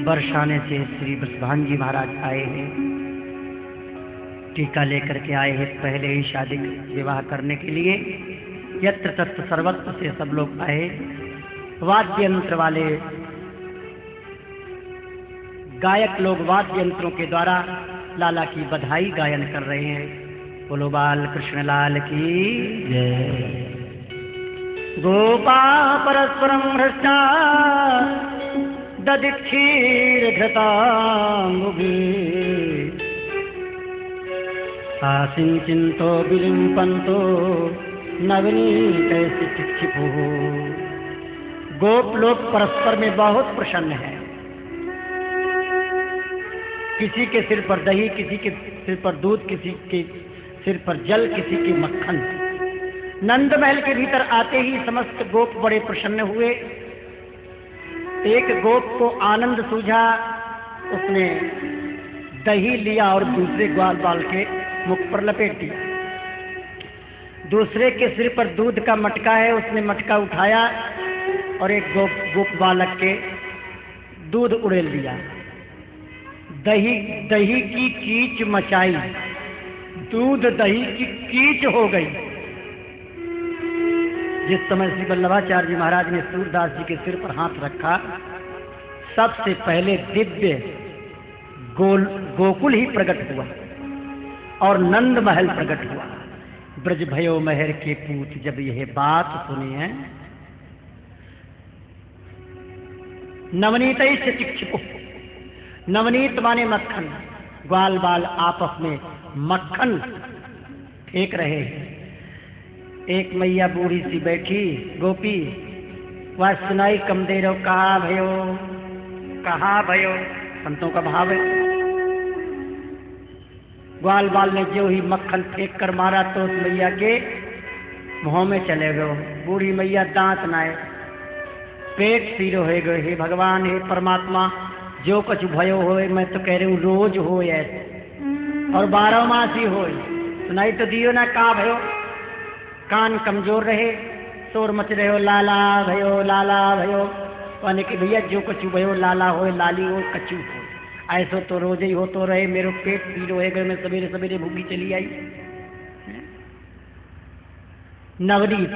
बरसाने से श्री बृषभान जी महाराज आए हैं, टीका लेकर के आए हैं पहले ही शादी विवाह करने के लिए। यत्र तत्र सर्वत्र से सब लोग आए, वाद्य यंत्र वाले गायक लोग वाद्य यंत्रों के द्वारा लाला की बधाई गायन कर रहे हैं। बोलो बाल कृष्ण लाल की जय। गोपा परस्परम हृष्टा दधिक्षीर घृतांबुभि आसिंचिन्तो विलिम्पन्तो नवनीतैः चिक्षिपुः। गोप लोग परस्पर में बहुत प्रसन्न हैं। किसी के सिर पर दही, किसी के सिर पर दूध, किसी के सिर पर जल, किसी के मक्खन। नंद महल के भीतर आते ही समस्त गोप बड़े प्रसन्न हुए। एक गोप को आनंद सूझा, उसने दही लिया और दूसरे ग्वाल बाल के मुख पर लपेट दिया। दूसरे के सिर पर दूध का मटका है, उसने मटका उठाया और एक गोप बालक के दूध उड़ेल दिया। दही की कीच मचाई, दूध दही की कीच हो गई। जिस समय श्री वल्लभाचार्य जी महाराज ने सूरदास जी के सिर पर हाथ रखा, सबसे पहले दिव्य गोकुल ही प्रकट हुआ और नंद महल प्रकट हुआ। ब्रज भयो महर के पूत जब यह बात सुनी है, नवनीत से चिक्षिपु। नवनीत माने मक्खन। ग्वाल बाल आपस में मक्खन फेंक रहे हैं। एक मैया बूढ़ी सी बैठी गोपी, वह सुनाई कम दे रहो, कहा भयो, कहा भयो। संतों का भाव है। ग्वाल बाल ने जो ही मक्खन फेंक कर मारा तो उस मैया के मुंह में चले गए। बूढ़ी मैया दांत नाए, पेट सीरो हो गए। हे भगवान, हे परमात्मा, जो कुछ भयो होए, मैं तो कह रही हूँ रोज हो ऐसे और 12 मास ही हो। सुनाई तो दियो ना, कहा भयो। कान कमजोर रहे, शोर मच रहे हो, लाला भयो, लाला भयो। कहने कि भैया जो कुछ भयो, लाला हो, लाली हो, कचू हो, ऐसो तो रोज ही हो तो रहे। मेरे पेट पीड़ो है गए, मैं सवेरे सवेरे भूखी चली आई। नवनीत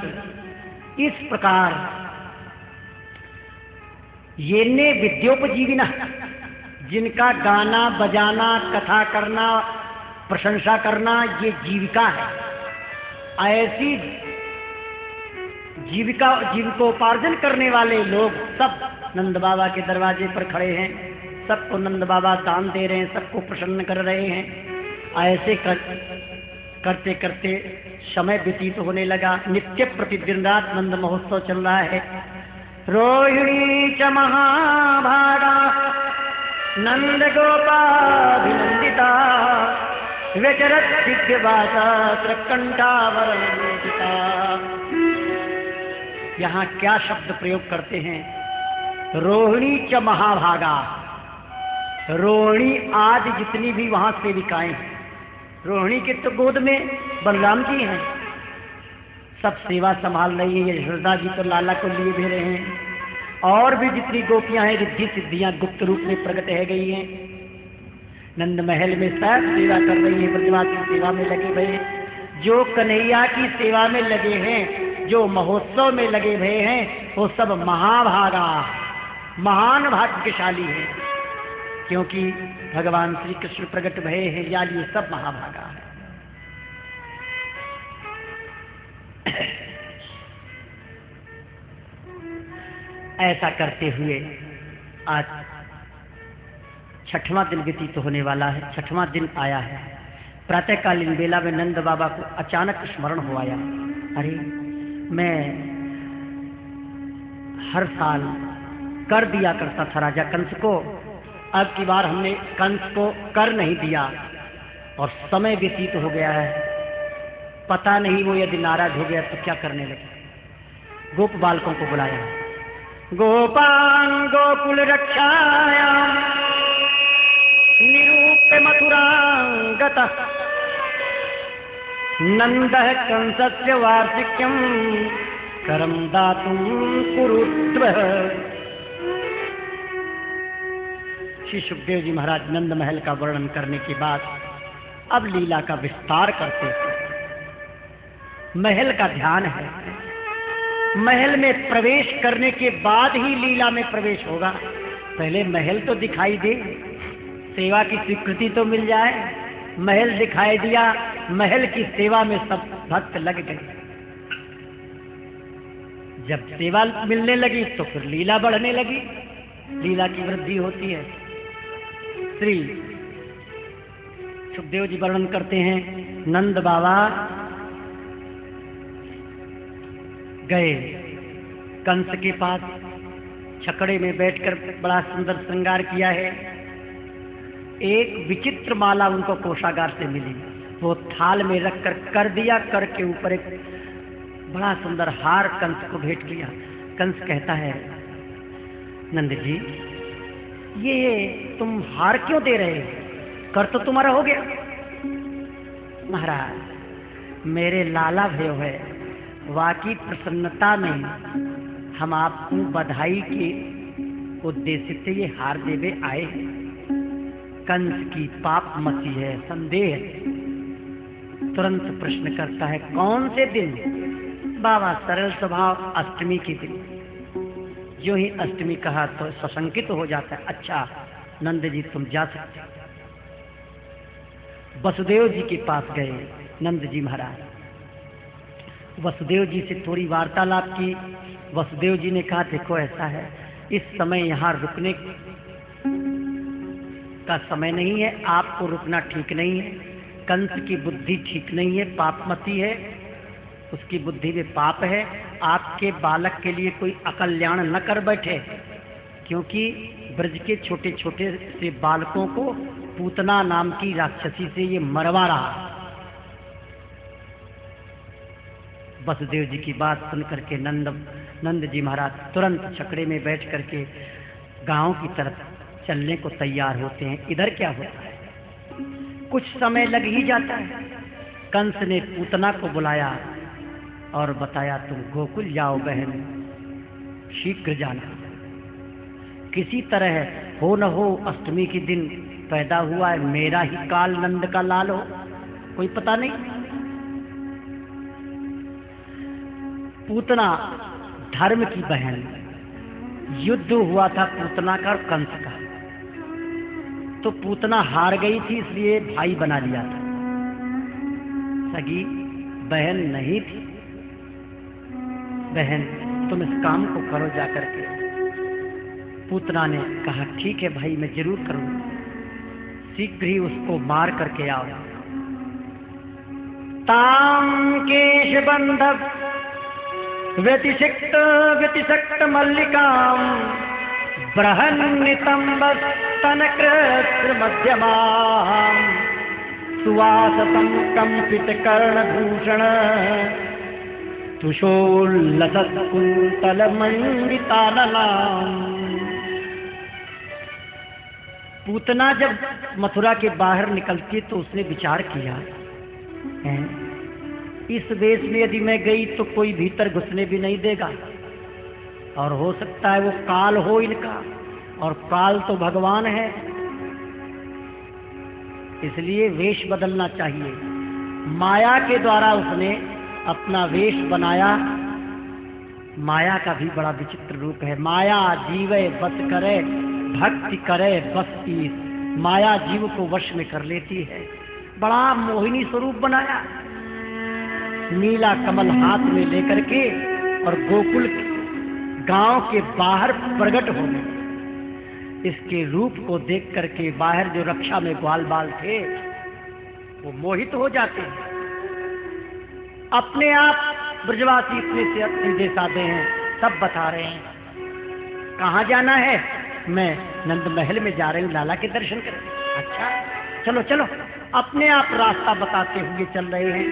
इस प्रकार ये ने विद्योपजीविना, जिनका गाना बजाना, कथा करना, प्रशंसा करना ये जीविका है, ऐसी जीविकोपार्जन करने वाले लोग सब नंद बाबा के दरवाजे पर खड़े हैं। सबको नंद बाबा दान दे रहे हैं, सबको प्रसन्न कर रहे हैं। ऐसे करते करते समय व्यतीत होने लगा। नित्य प्रतिदिन रात नंद महोत्सव चल रहा है। रोहिणी च महाभागा नंद गोपाभिनंदिता व्यचरत दिव्यवासा त्रकंठावरंजिता। यहाँ क्या शब्द प्रयोग करते हैं? रोहिणी च महाभागा। रोहिणी आज जितनी भी वहां सेविकाएं हैं, रोहिणी के तो गोद में बलराम जी हैं, सब सेवा संभाल रही है। यशोदा जी तो लाला को लिए भी रहे हैं और भी जितनी गोपियां हैं रिद्धि सिद्धियां गुप्त रूप में प्रकट है गई हैं। नंद महल में सब सेवा कर रही है, ब्रजवासी की सेवा में लगे हुए। जो कन्हैया की सेवा में लगे हैं, जो महोत्सव में लगे हुए हैं, वो सब महाभागा, महान भाग्यशाली हैं, क्योंकि भगवान श्री कृष्ण प्रकट भये हैं, या ये सब महाभागा है। ऐसा करते हुए आज 6वां दिन व्यतीत होने वाला है। 6वां दिन आया है। प्रातःकालीन बेला में नंद बाबा को अचानक स्मरण हो आया, अरे मैं हर साल कर दिया करता था राजा कंस को, अब की बार हमने कंस को कर नहीं दिया और समय व्यतीत हो गया है। पता नहीं वो यदि नाराज हो गया तो क्या करने लगे। गोप बालकों को बुलाया। गोपान गोकुल रक्षाया निरूप्य मथुरांगतः नंदः कंसस्य वार्षिक्यं करम दातुं कुरुत्व। श्री सुखदेव जी महाराज नंद महल का वर्णन करने के बाद अब लीला का विस्तार करते हैं। महल का ध्यान है, महल में प्रवेश करने के बाद ही लीला में प्रवेश होगा। पहले महल तो दिखाई दे, सेवा की स्वीकृति तो मिल जाए। महल दिखाई दिया, महल की सेवा में सब भक्त लग गए। जब सेवा मिलने लगी तो फिर लीला बढ़ने लगी, लीला की वृद्धि होती है। श्री सुखदेव जी वर्णन करते हैं, नंद बाबा गए कंस के पास, छकड़े में बैठकर बड़ा सुंदर श्रृंगार किया है। एक विचित्र माला उनको कोषागार से मिली, वो थाल में रखकर कर दिया, कर के ऊपर एक बड़ा सुंदर हार कंस को भेंट किया। कंस कहता है, नंद जी ये तुम हार क्यों दे रहे हो? कर तो तुम्हारा हो गया। महाराज मेरे लाला भयो है, वाकी प्रसन्नता में हम आपको बधाई के उद्देश्य से ये हार देवे आए हैं। कंस की पाप मची है, संदेह है। तुरंत प्रश्न करता है, कौन से दिन? बाबा सरल स्वभाव, अष्टमी के दिन। जो ही अष्टमी कहा तो सशंकित हो जाता है। अच्छा नंद जी तुम जा सकते। वसुदेव जी के पास गए नंद जी महाराज, वसुदेव जी से थोड़ी वार्तालाप की। वसुदेव जी ने कहा, देखो ऐसा है, इस समय यहाँ रुकने का समय नहीं है, आपको रुकना ठीक नहीं है। कंस की बुद्धि ठीक नहीं है, पापमती है, उसकी बुद्धि में पाप है। आपके बालक के लिए कोई अकल्याण न कर बैठे, क्योंकि ब्रज के छोटे छोटे से बालकों को पूतना नाम की राक्षसी से ये मरवा रहा। वसुदेव जी की बात सुन करके नंद जी महाराज तुरंत छकड़े में बैठ करके गांव की तरफ चलने को तैयार होते हैं। इधर क्या होता है, कुछ समय लग ही जाता है। कंस ने पूतना को बुलाया और बताया, तुम गोकुल जाओ बहन, शीघ्र जाना। किसी तरह हो न हो अष्टमी के दिन पैदा हुआ है, मेरा ही काल नंद का लाल हो, कोई पता नहीं। पूतना धर्म की बहन, युद्ध हुआ था पूतना का और कंस का, तो पूतना हार गई थी, इसलिए भाई बना लिया था, सगी बहन नहीं थी। बहन तुम इस काम को करो जाकर के। पूतना ने कहा, ठीक है भाई मैं जरूर करूंगा, शीघ्र ही उसको मार करके आओ। ताम केश बंधव व्यतिशक्त मल्लिकाम बृहन्नितंब स्तनकृत्र मध्यमाम सुवाससं कंपित कर्णभूषण तुषोल्लसत् कुंतल मंडिताननाम। पूतना जब मथुरा के बाहर निकलती तो उसने विचार किया, इस वेश में यदि मैं गई तो कोई भीतर घुसने भी नहीं देगा, और हो सकता है वो काल हो इनका, और काल तो भगवान है, इसलिए वेश बदलना चाहिए। माया के द्वारा उसने अपना वेश बनाया। माया का भी बड़ा विचित्र रूप है। माया जीवे बस करे, भक्ति करे बस ईस। माया जीव को वश में कर लेती है। बड़ा मोहिनी स्वरूप बनाया, नीला कमल हाथ में लेकर के, और गोकुल गांव के बाहर प्रकट हो गए। इसके रूप को देख करके बाहर जो रक्षा में ग्वाल बाल थे वो मोहित हो जाते हैं। अपने आप ब्रजवासी इतने से सीधे साधे हैं, सब बता रहे हैं कहाँ जाना है। मैं नंद महल में जा रही हूँ लाला के दर्शन करने। अच्छा चलो चलो, अपने आप रास्ता बताते हुए चल रहे हैं।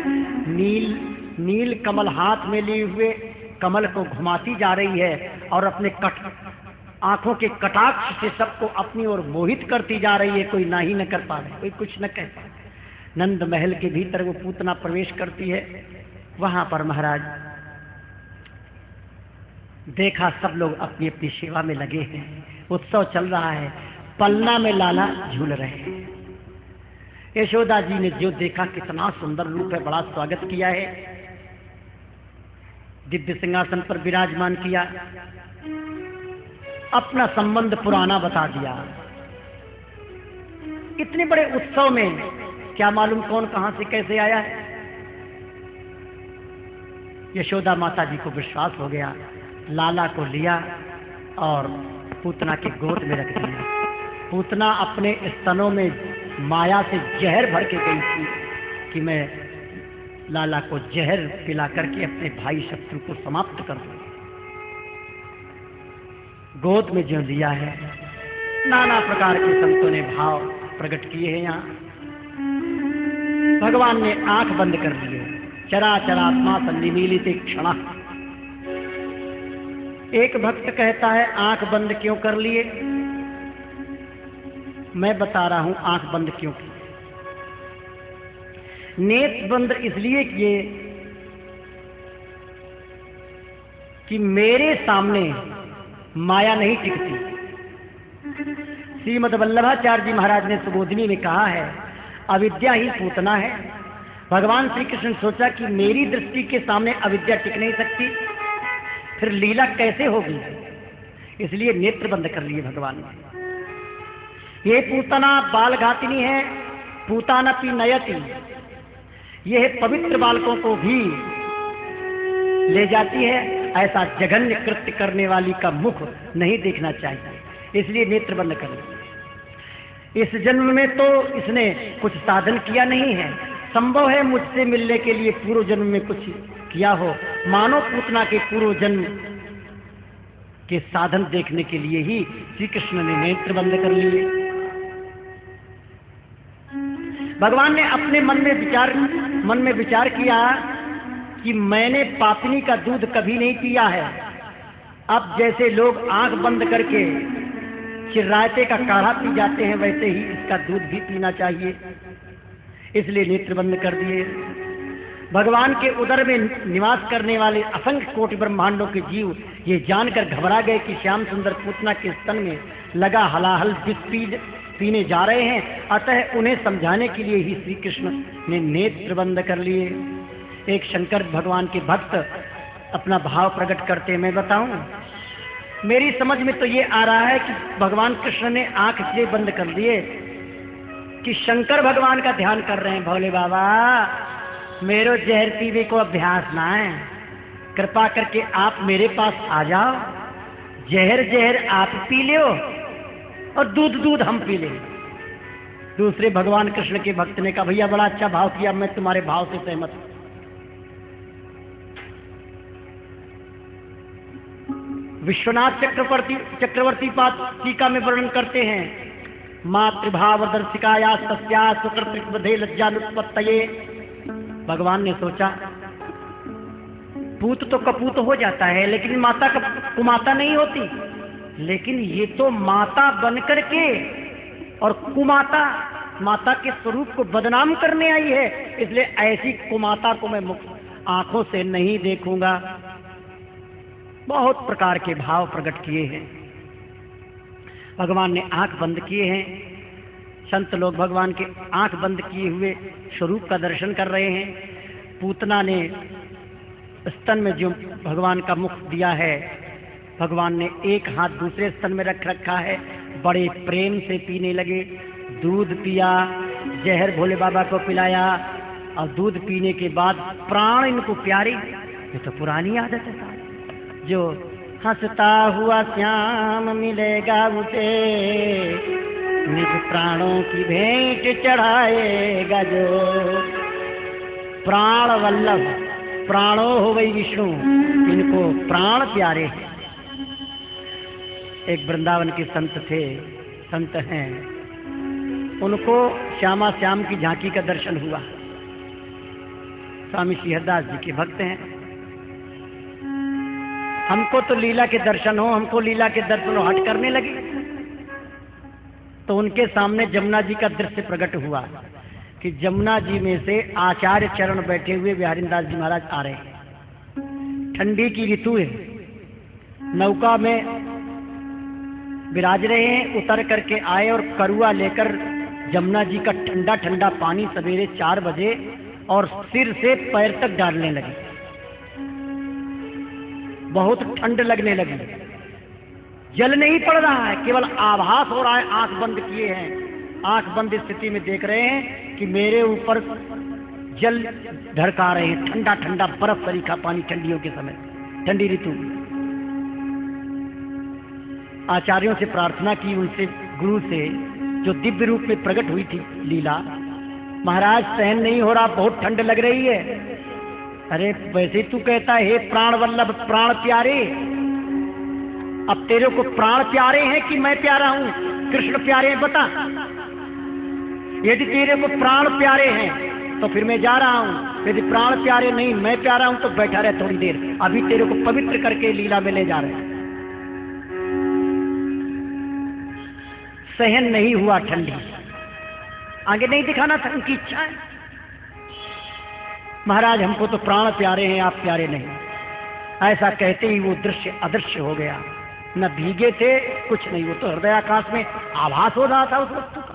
नील कमल हाथ में लिए हुए कमल को घुमाती जा रही है, और अपने आंखों के कटाक्ष से सबको अपनी ओर मोहित करती जा रही है। कोई ना ही न कर पा रहे, कोई कुछ न कह पा रहे। नंद महल के भीतर वो पूतना प्रवेश करती है। वहां पर महाराज देखा सब लोग अपनी अपनी सेवा में लगे हैं, उत्सव चल रहा है, पलना में लाला झूल रहे हैं। यशोदा जी ने जो देखा कितना सुंदर रूप है, बड़ा स्वागत किया है, दिव्य सिंहासन पर विराजमान किया, अपना संबंध पुराना बता दिया। इतने बड़े उत्सव में क्या मालूम कौन कहां से कैसे आया है। यशोदा माता जी को विश्वास हो गया, लाला को लिया और पूतना के गोद में रख दिया। पूतना अपने स्तनों में माया से जहर भर के गई थी कि मैं लाला को जहर पिला करके अपने भाई शत्रु को समाप्त कर दूं। गोद में जो लिया है, नाना प्रकार के संतों ने भाव प्रकट किए हैं। यहाँ भगवान ने आंख बंद कर लिए, चराचरात्मा सन्निमीलित क्षण। एक भक्त कहता है आंख बंद क्यों कर लिए? मैं बता रहा हूं आंख बंद क्यों की। नेत्र बंद इसलिए किए कि मेरे सामने माया नहीं टिकती। श्रीमद् वल्लभाचार्य जी महाराज ने सुबोधिनी में कहा है, अविद्या ही पूतना है। भगवान श्री कृष्ण सोचा कि मेरी दृष्टि के सामने अविद्या टिक नहीं सकती, फिर लीला कैसे होगी, इसलिए नेत्र बंद कर लिए भगवान ने। ये पूतना बाल घातिनी है, पूताना पी नयति, यह पवित्र बालकों को भी ले जाती है। ऐसा जघन्य कृत्य करने वाली का मुख नहीं देखना चाहिए, इसलिए नेत्र बंद कर लिया। इस जन्म में तो इसने कुछ साधन किया नहीं है, संभव है मुझसे मिलने के लिए पूर्व जन्म में कुछ किया हो। मानव पूतना के पूर्व जन्म के साधन देखने के लिए ही श्री कृष्ण ने नेत्र बंद कर लिए। भगवान ने अपने मन में विचार किया कि मैंने पापिनी का दूध कभी नहीं पिया है। अब जैसे लोग आंख बंद करके चिर्रायते का काढ़ा पी जाते हैं, वैसे ही इसका दूध भी पीना चाहिए, इसलिए नेत्र बंद कर दिए। भगवान के उदर में निवास करने वाले असंख्य कोटि ब्रह्मांडों के जीव ये जानकर घबरा गए कि श्याम सुंदर पूतना के स्तन में लगा हलाहल विष पीने जा रहे हैं। अतः उन्हें समझाने के लिए ही श्री कृष्ण ने नेत्र बंद कर लिए। एक शंकर भगवान के भक्त अपना भाव प्रकट करते, मैं बताऊं, मेरी समझ में तो ये आ रहा है कि भगवान कृष्ण ने आंख इसलिए बंद कर लिए कि शंकर भगवान का ध्यान कर रहे हैं। भोले बाबा, मेरो जहर पीने को अभ्यास ना है, कृपा करके आप मेरे पास आ जाओ, जहर आप पी लो और दूध हम पी ले। दूसरे भगवान कृष्ण के भक्त ने कहा, भैया बड़ा अच्छा भाव किया, मैं तुम्हारे भाव से सहमत हूं। विश्वनाथ चक्रवर्ती पाद टीका में वर्णन करते हैं, मातृभाव दर्शिकाया तस्या सुकृतृक्वधे लज्जानुत्पत्तये। भगवान ने सोचा पूत तो कपूत हो जाता है, लेकिन माता कुमाता नहीं होती, लेकिन ये तो माता बन करके और कुमाता, माता के स्वरूप को बदनाम करने आई है, इसलिए ऐसी कुमाता को मैं आंखों से नहीं देखूंगा। बहुत प्रकार के भाव प्रकट किए हैं। भगवान ने आंख बंद किए हैं। संत लोग भगवान के आंख बंद किए हुए स्वरूप का दर्शन कर रहे हैं। पूतना ने स्तन में जो भगवान का मुख दिया है, भगवान ने एक हाथ दूसरे स्तन में रख रखा है, बड़े प्रेम से पीने लगे। दूध पिया, जहर भोले बाबा को पिलाया और दूध पीने के बाद प्राण इनको प्यारे। ये तो पुरानी आदत है सारी, जो हंसता हुआ श्याम मिलेगा उसे, निज प्राणों की भेंट चढ़ाएगा जो। प्राण वल्लभ, प्राणो हो वही विष्णु, इनको प्राण प्यारे हैं। एक वृंदावन के संत हैं, उनको श्यामा श्याम की झांकी का दर्शन हुआ। स्वामी श्रीहरदास जी के भक्त हैं। हमको तो लीला के दर्शन हो, हमको लीला के दर्शन हो, हट करने लगे। तो उनके सामने जमुना जी का दृश्य प्रकट हुआ कि जमुना जी में से आचार्य चरण बैठे हुए बिहारीदास जी महाराज आ रहे हैं। ठंडी की ऋतु है, नौका में विराज रहे हैं, उतर करके आए और करुआ लेकर जमुना जी का ठंडा ठंडा पानी सवेरे 4 बजे और सिर से पैर तक डालने लगे। बहुत ठंड लगने लगी। जल नहीं पड़ रहा है, केवल आभास हो रहा है। आंख बंद किए हैं, आंख बंद स्थिति में देख रहे हैं कि मेरे ऊपर जल ढड़का रहे हैं, ठंडा ठंडा बर्फ सरीखा पानी ठंडियों के समय, ठंडी ऋतु। आचार्यों से प्रार्थना की, उनसे गुरु से, जो दिव्य रूप में प्रकट हुई थी लीला। महाराज सहन नहीं हो रहा, बहुत ठंड लग रही है। अरे वैसे तू कहता है हे प्राण वल्लभ, प्राण प्यारे, अब तेरे को प्राण प्यारे हैं कि मैं प्यारा हूं, कृष्ण प्यारे हैं, बता। यदि तेरे को प्राण प्यारे हैं तो फिर मैं जा रहा हूं, यदि प्राण प्यारे नहीं, मैं प्यारा हूं तो बैठा रहे थोड़ी देर, अभी तेरे को पवित्र करके लीला में ले जा रहे हैं। सहन नहीं हुआ ठंडी, आगे नहीं दिखाना था, उनकी इच्छा है। महाराज हमको तो प्राण प्यारे हैं, आप प्यारे नहीं। ऐसा कहते ही वो दृश्य अदृश्य हो गया। न भीगे थे, कुछ नहीं, वो तो हृदयाकाश में आभास हो रहा था उस वस्तु का।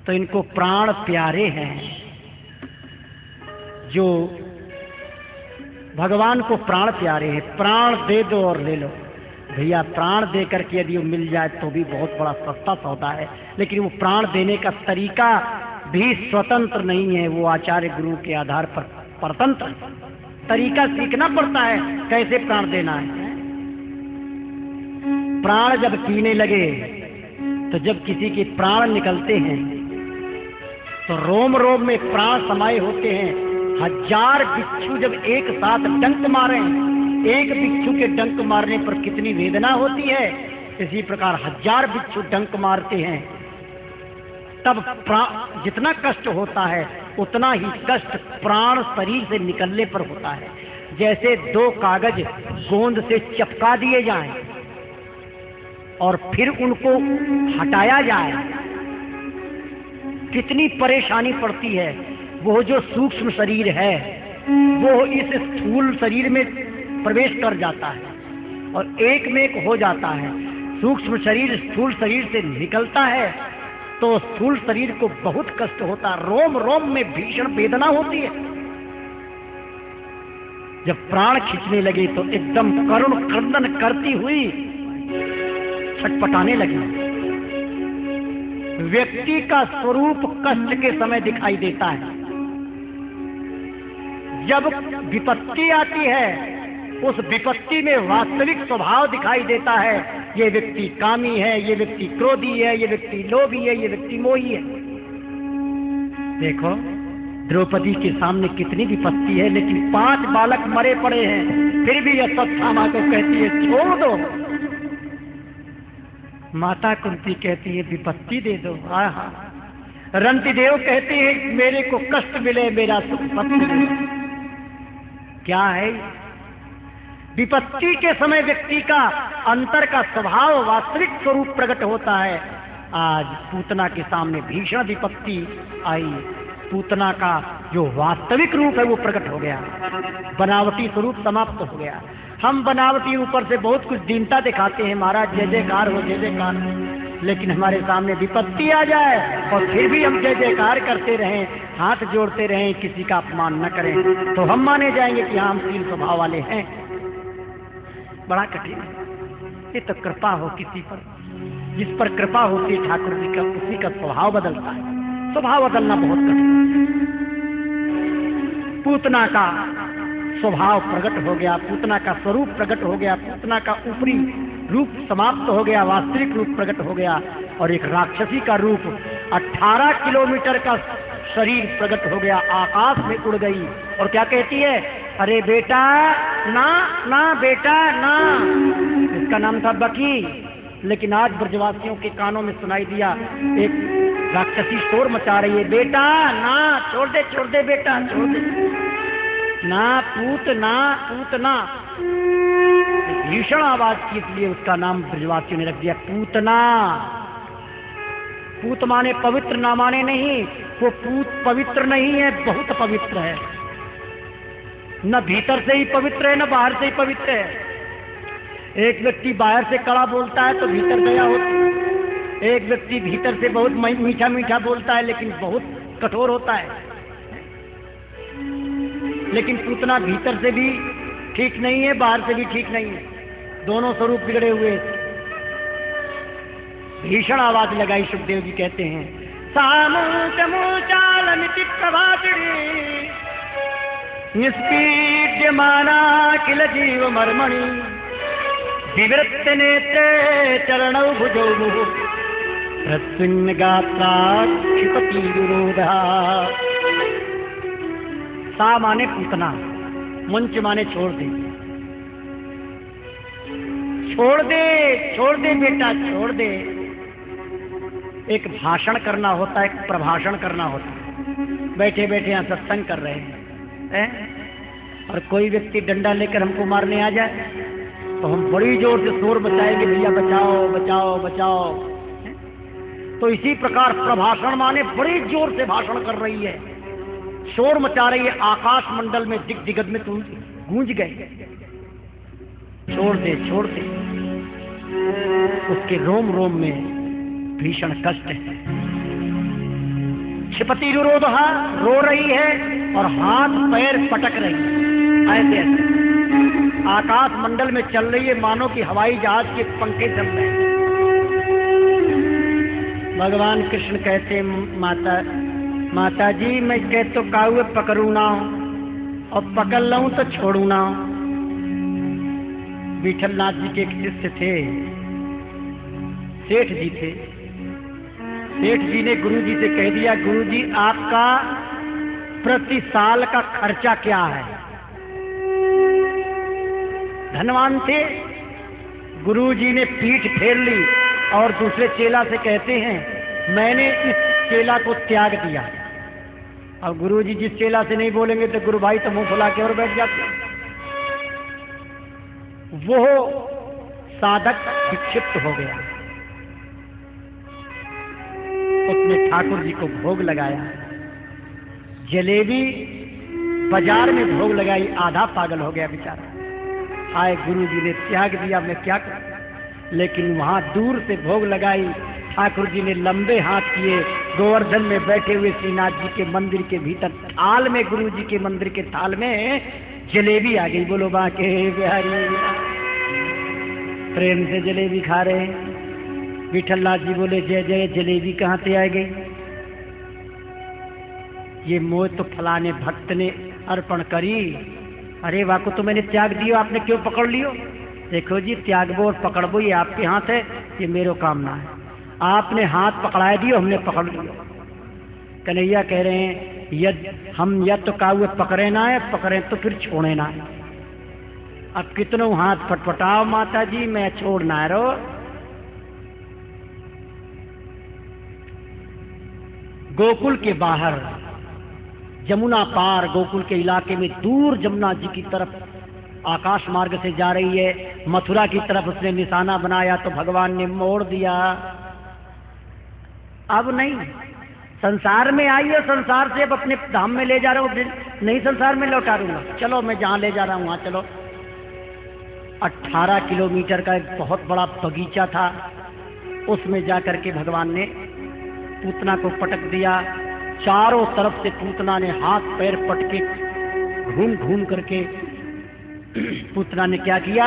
तो इनको प्राण प्यारे हैं, जो भगवान को प्राण प्यारे हैं। प्राण दे दो और ले लो भैया, प्राण दे करके यदि वो मिल जाए तो भी बहुत बड़ा सस्ता सौदा है, लेकिन वो प्राण देने का तरीका भी स्वतंत्र नहीं है, वो आचार्य गुरु के आधार पर परतंत्र। तरीका सीखना पड़ता है कैसे प्राण देना है। प्राण जब पीने लगे तो जब किसी के प्राण निकलते हैं तो रोम रोम में प्राण समाये होते हैं। 1000 बिच्छू जब एक साथ डंक मारे, एक बिच्छू के डंक मारने पर कितनी वेदना होती है, इसी प्रकार 1000 बिच्छू डंक मारते हैं, तब जितना कष्ट होता है उतना ही कष्ट प्राण शरीर से निकलने पर होता है। जैसे 2 कागज गोंद से चिपका दिए जाएं और फिर उनको हटाया जाए, कितनी परेशानी पड़ती है। वो जो सूक्ष्म शरीर है वो इस स्थूल शरीर में प्रवेश कर जाता है और एक में एक हो जाता है। सूक्ष्म शरीर स्थूल शरीर से निकलता है तो स्थूल शरीर को बहुत कष्ट होता है, रोम रोम में भीषण वेदना होती है। जब प्राण खींचने लगे तो एकदम करुण क्रंदन करती हुई छटपटाने लगी। व्यक्ति का स्वरूप कष्ट के समय दिखाई देता है। जब विपत्ति आती है उस विपत्ति में वास्तविक स्वभाव दिखाई देता है। ये व्यक्ति कामी है, ये व्यक्ति क्रोधी है, ये व्यक्ति लोभी है, ये व्यक्ति मोही है। देखो द्रौपदी के सामने कितनी विपत्ति है, लेकिन 5 बालक मरे पड़े हैं, फिर भी अश्वत्थामा को कहती है छोड़ दो। माता कुंती कहती है विपत्ति दे दो। हाँ, रंतिदेव कहते हैं मेरे को कष्ट मिले, मेरा सुख मत मिले। क्या है? विपत्ति के समय व्यक्ति का अंतर का स्वभाव वास्तविक स्वरूप प्रकट होता है। आज पूतना के सामने भीषण विपत्ति आई, पूतना का जो वास्तविक रूप है वो प्रकट हो गया, बनावटी स्वरूप समाप्त हो गया। हम बनावटी ऊपर से बहुत कुछ दीनता दिखाते हैं, महाराज जय जयकार हो, जय जयकार, लेकिन हमारे सामने विपत्ति आ जाए और फिर भी हम जय जयकार करते रहें, हाथ जोड़ते रहें, किसी का अपमान न करें, तो हम माने जाएंगे कि हम शील स्वभाव वाले हैं। बड़ा कठिन है। ये तो कृपा हो किसी पर, जिस पर कृपा होती है ठाकुर जी का, उसी का स्वभाव बदलता है। स्वभाव बदलना बहुत कठिन है। पूतना का स्वभाव प्रकट हो गया, पूतना का स्वरूप प्रकट हो गया, पूतना का ऊपरी रूप समाप्त हो गया, वास्तविक रूप प्रकट हो गया और एक राक्षसी का रूप 18 किलोमीटर का शरीर प्रकट हो गया, आकाश में उड़ गई और क्या कहती है, अरे बेटा ना ना, बेटा ना। इसका नाम था बकी, लेकिन आज ब्रजवासियों के कानों में सुनाई दिया, एक राक्षसी शोर मचा रही है, बेटा ना, छोड़ दे बेटा, छोड़ दे ना, पूत ना, पूत ना। भीषण आवाज की, इसलिए उसका नाम ब्रजवासियों ने रख दिया पूतना। पूत माने पवित्र, ना माने नहीं, वो पूत पवित्र नहीं है, बहुत पवित्र है। न भीतर से ही पवित्र है, न बाहर से ही पवित्र है। एक व्यक्ति बाहर से कड़ा बोलता है तो भीतर दया होती है। एक व्यक्ति भीतर से बहुत मीठा मीठा बोलता है लेकिन बहुत कठोर होता है। लेकिन पूतना भीतर से भी ठीक नहीं है, बाहर से भी ठीक नहीं है, दोनों स्वरूप बिगड़े हुए। भीषण आवाज लगाई। सुखदेव जी कहते हैं सामूचालमिति प्रभाषिणी निष्पीड्यमाना किल जीव मर्मणि विवृत्त नेत्रे चरणौ भुजौ प्रस्विन्न गात्रा क्षिपति विरोधा। सा माने पूतना, मंच माने छोड़ दे, छोड़ दे, छोड़ दे बेटा, छोड़ दे। एक भाषण करना होता है, एक प्रभाषण करना होता है। बैठे बैठे यहाँ सत्संग कर रहे हैं और कोई व्यक्ति डंडा लेकर हमको मारने आ जाए तो हम बड़ी जोर से शोर मचाएंगे, भैया बचाओ बचाओ बचाओ। तो इसी प्रकार प्रभाषण माने बड़ी जोर से भाषण कर रही है, शोर मचा रही है, आकाश मंडल में दिग दिगद में तुम गूंज गए। छोड़ दे, छोड़ दे। उसके रोम रोम में भीषण कष्ट है। क्षिपति विरोधा, रो रही है और हाथ पैर पटक रही है। ऐसे ऐसे आकाश मंडल में चल रही है मानो कि हवाई जहाज के पंखे चल रहे हैं। भगवान कृष्ण कहते माता जी मैं कह तो काहुए पकड़ू ना और पकड़ लूं तो छोड़ू ना। विठलनाथ जी के एक शिष्य थे, सेठ जी थे। सेठ जी ने गुरु जी से कह दिया गुरु जी आपका प्रति साल का खर्चा क्या है। धनवान थे। गुरु जी ने पीठ फेर ली और दूसरे चेला से कहते हैं मैंने इस चेला को त्याग दिया। अब गुरु जी जिस चेला से नहीं बोलेंगे तो गुरु भाई तो मुंह फुला के और बैठ जाते। वो साधक विक्षिप्त हो गया। उसने ठाकुर जी को भोग लगाया, जलेबी बाजार में भोग लगाई, आधा पागल हो गया बेचारा। आए गुरु जी ने त्याग दिया, मैं क्या करूं। लेकिन वहां दूर से भोग लगाई। ठाकुर जी ने लंबे हाथ किए, गोवर्धन में बैठे हुए श्रीनाथ जी के मंदिर के भीतर थाल में, गुरु जी के मंदिर के थाल में जलेबी आ गई। बोलो बाके बिहारी, प्रेम से जलेबी खा रहे हैं। विठलनाथ जी बोले जय जय, जलेबी कहाँ से आ गई। ये मोह तो फलाने भक्त ने अर्पण करी। अरे वाह को तो मैंने त्याग दियो, आपने क्यों पकड़ लियो। देखो जी त्यागबो और पकड़बो ये आपके हाथ है, ये मेरो काम ना है। आपने हाथ पकड़ा दियो, हमने पकड़ लियो। कन्हैया कह रहे हैं हम या तो काहुए पकड़े ना है, पकड़े तो फिर छोड़े ना है। अब कितनों हाथ फटफटाओ माता जी, मैं छोड़ना रो। गोकुल के बाहर यमुना पार, गोकुल के इलाके में दूर जमुना जी की तरफ आकाश मार्ग से जा रही है। मथुरा की तरफ उसने निशाना बनाया तो भगवान ने मोड़ दिया। अब नहीं, संसार में आई है, संसार से अब अपने धाम में ले जा रहा हूं, नहीं संसार में लौटा दूंगा। चलो मैं जहां ले जा रहा हूं वहां चलो। 18 किलोमीटर का एक बहुत बड़ा बगीचा था, उसमें जाकर के भगवान ने पूतना को पटक दिया। चारों तरफ से पूतना ने हाथ पैर पटके घूम घूम करके पूतना ने क्या किया।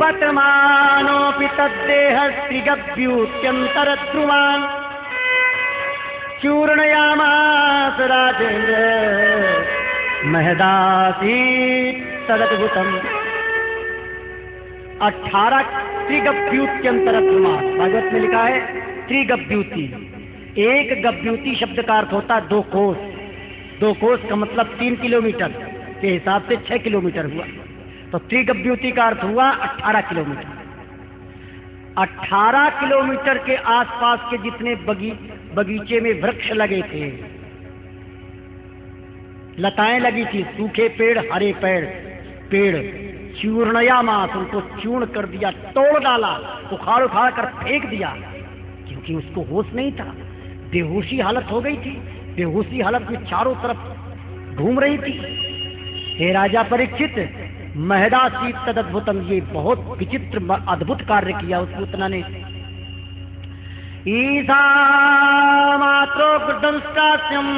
पतमानोऽपि तद्देह श्रीगभ्यूत्यंतर ध्रुवान् चूर्णयामास राजेन्द्र महदासीत् तदद्भुतम्। 18 त्रिगभ्यूत्यंतर ध्रुवान्, भागवत में लिखा है त्रिगभ्यूति। एक गभ्यूति शब्द का अर्थ होता है 2 कोस। 2 कोस का मतलब 3 किलोमीटर के हिसाब से 6 किलोमीटर हुआ, तो त्रिगभ्यूति का अर्थ हुआ 18 किलोमीटर। 18 किलोमीटर के आसपास के जितने बगीचे में वृक्ष लगे थे, लताएं लगी थी, सूखे पेड़, हरे पेड़, चूर्णयामास, उनको चूर्ण कर दिया, तोड़ डाला, उखाड़ उखाड़ कर फेंक दिया, क्योंकि उसको होश नहीं था, बेहोशी हालत हो गई थी। बेहोशी हालत में चारों तरफ घूम रही थी। हे राजा परीक्षित, महदासी तदद्भुतम, ये बहुत विचित्र अद्भुत कार्य किया उस पूतना ने। ईसा मात्रो कृतंस्कास्यम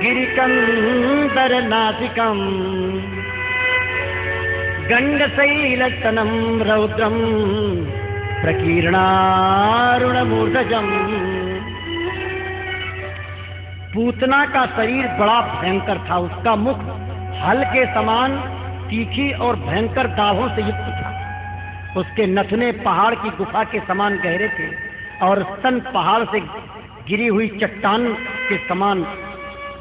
गिरिकंदर नासिकम गंडशैलतनम रौद्रम प्रकीर्णारुणमूर्धजम। पूतना का शरीर बड़ा भयंकर था, उसका मुख हल के समान तीखी और भयंकर दाढ़ों से युक्त था। उसके नथुने पहाड़ की गुफा के समान गहरे थे और स्तन पहाड़ से गिरी हुई चट्टान के समान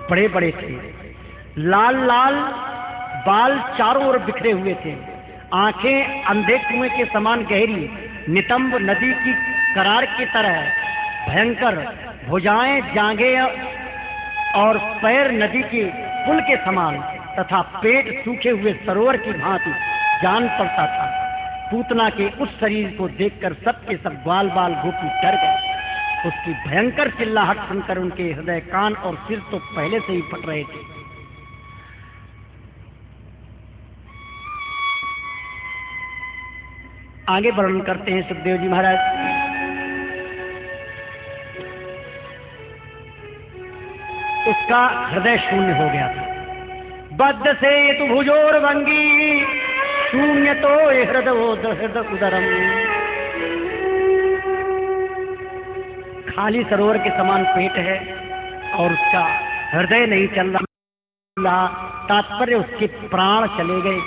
बड़े बड़े थे। लाल लाल बाल चारों ओर बिखरे हुए थे। आंखें अंधे कुएं के समान गहरी, नितंब नदी की करार की तरह भयंकर। भुजाएं, जांघें और पैर नदी के पुल के समान तथा पेट सूखे हुए सरोवर की भांति जान पड़ता था। पूतना के उस शरीर को देखकर सबके सब ग्वाल बाल गोपी डर गए। उसकी भयंकर चिल्लाहट सुनकर उनके हृदय, कान और सिर तो पहले से ही फट रहे थे। आगे वर्णन करते हैं सुखदेव जी महाराज। उसका हृदय शून्य हो गया था। बद्ध से तु भुजोर्भंगी शून्य तो हृदय उदरम। खाली सरोवर के समान पेट है और उसका हृदय नहीं चल रहा। तात्पर्य उसके प्राण चले गए।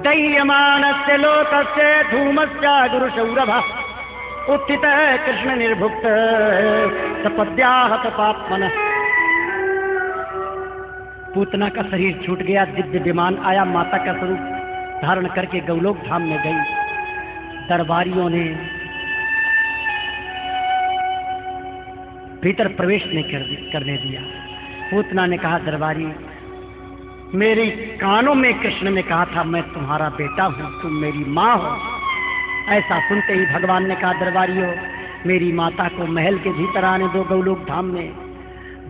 दह्यमानस्य लोकस्य धूमस्य गुरुशौरभ उत्थित कृष्ण निर्भुक्त सपद्याहत पापमनः। पूतना का शरीर छूट गया। दिव्य विमान आया, माता का स्वरूप धारण करके गौलोक धाम में गई। दरबारियों ने भीतर प्रवेश नहीं करने दिया। पूतना ने कहा, दरबारी, मेरे कानों में कृष्ण ने कहा था मैं तुम्हारा बेटा हूं, तुम मेरी माँ हो। ऐसा सुनते ही भगवान ने कहा, दरबारियों, मेरी माता को महल के भीतर आने दो गौलोक धाम में।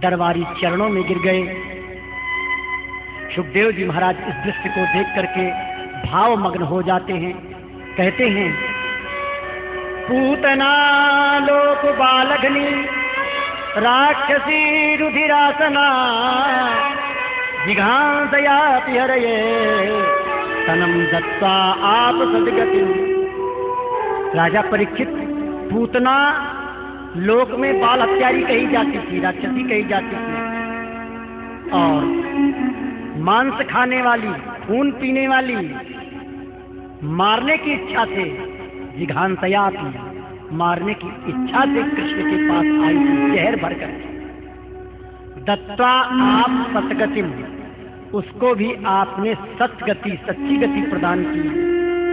दरबारी चरणों में गिर गए। सुखदेव जी महाराज इस दृश्य को देख करके भावमग्न हो जाते हैं। कहते हैं, पूतना लोक बालघनी राक्षसी रुधिरासना जिघांसयाति हरये तनम दत्वा आप सदगति। राजा परीक्षित, पूतना लोक में बाल हत्यारी कही जाती थी, राक्षसी कही जाती थी और मांस खाने वाली, खून पीने वाली, मारने की इच्छा से जिघांसयाति, मारने की इच्छा से कृष्ण के पास आई थी जहर भरकर। दत्ता आप सतगतिम, उसको भी आपने सतगति, सच्ची गति प्रदान की,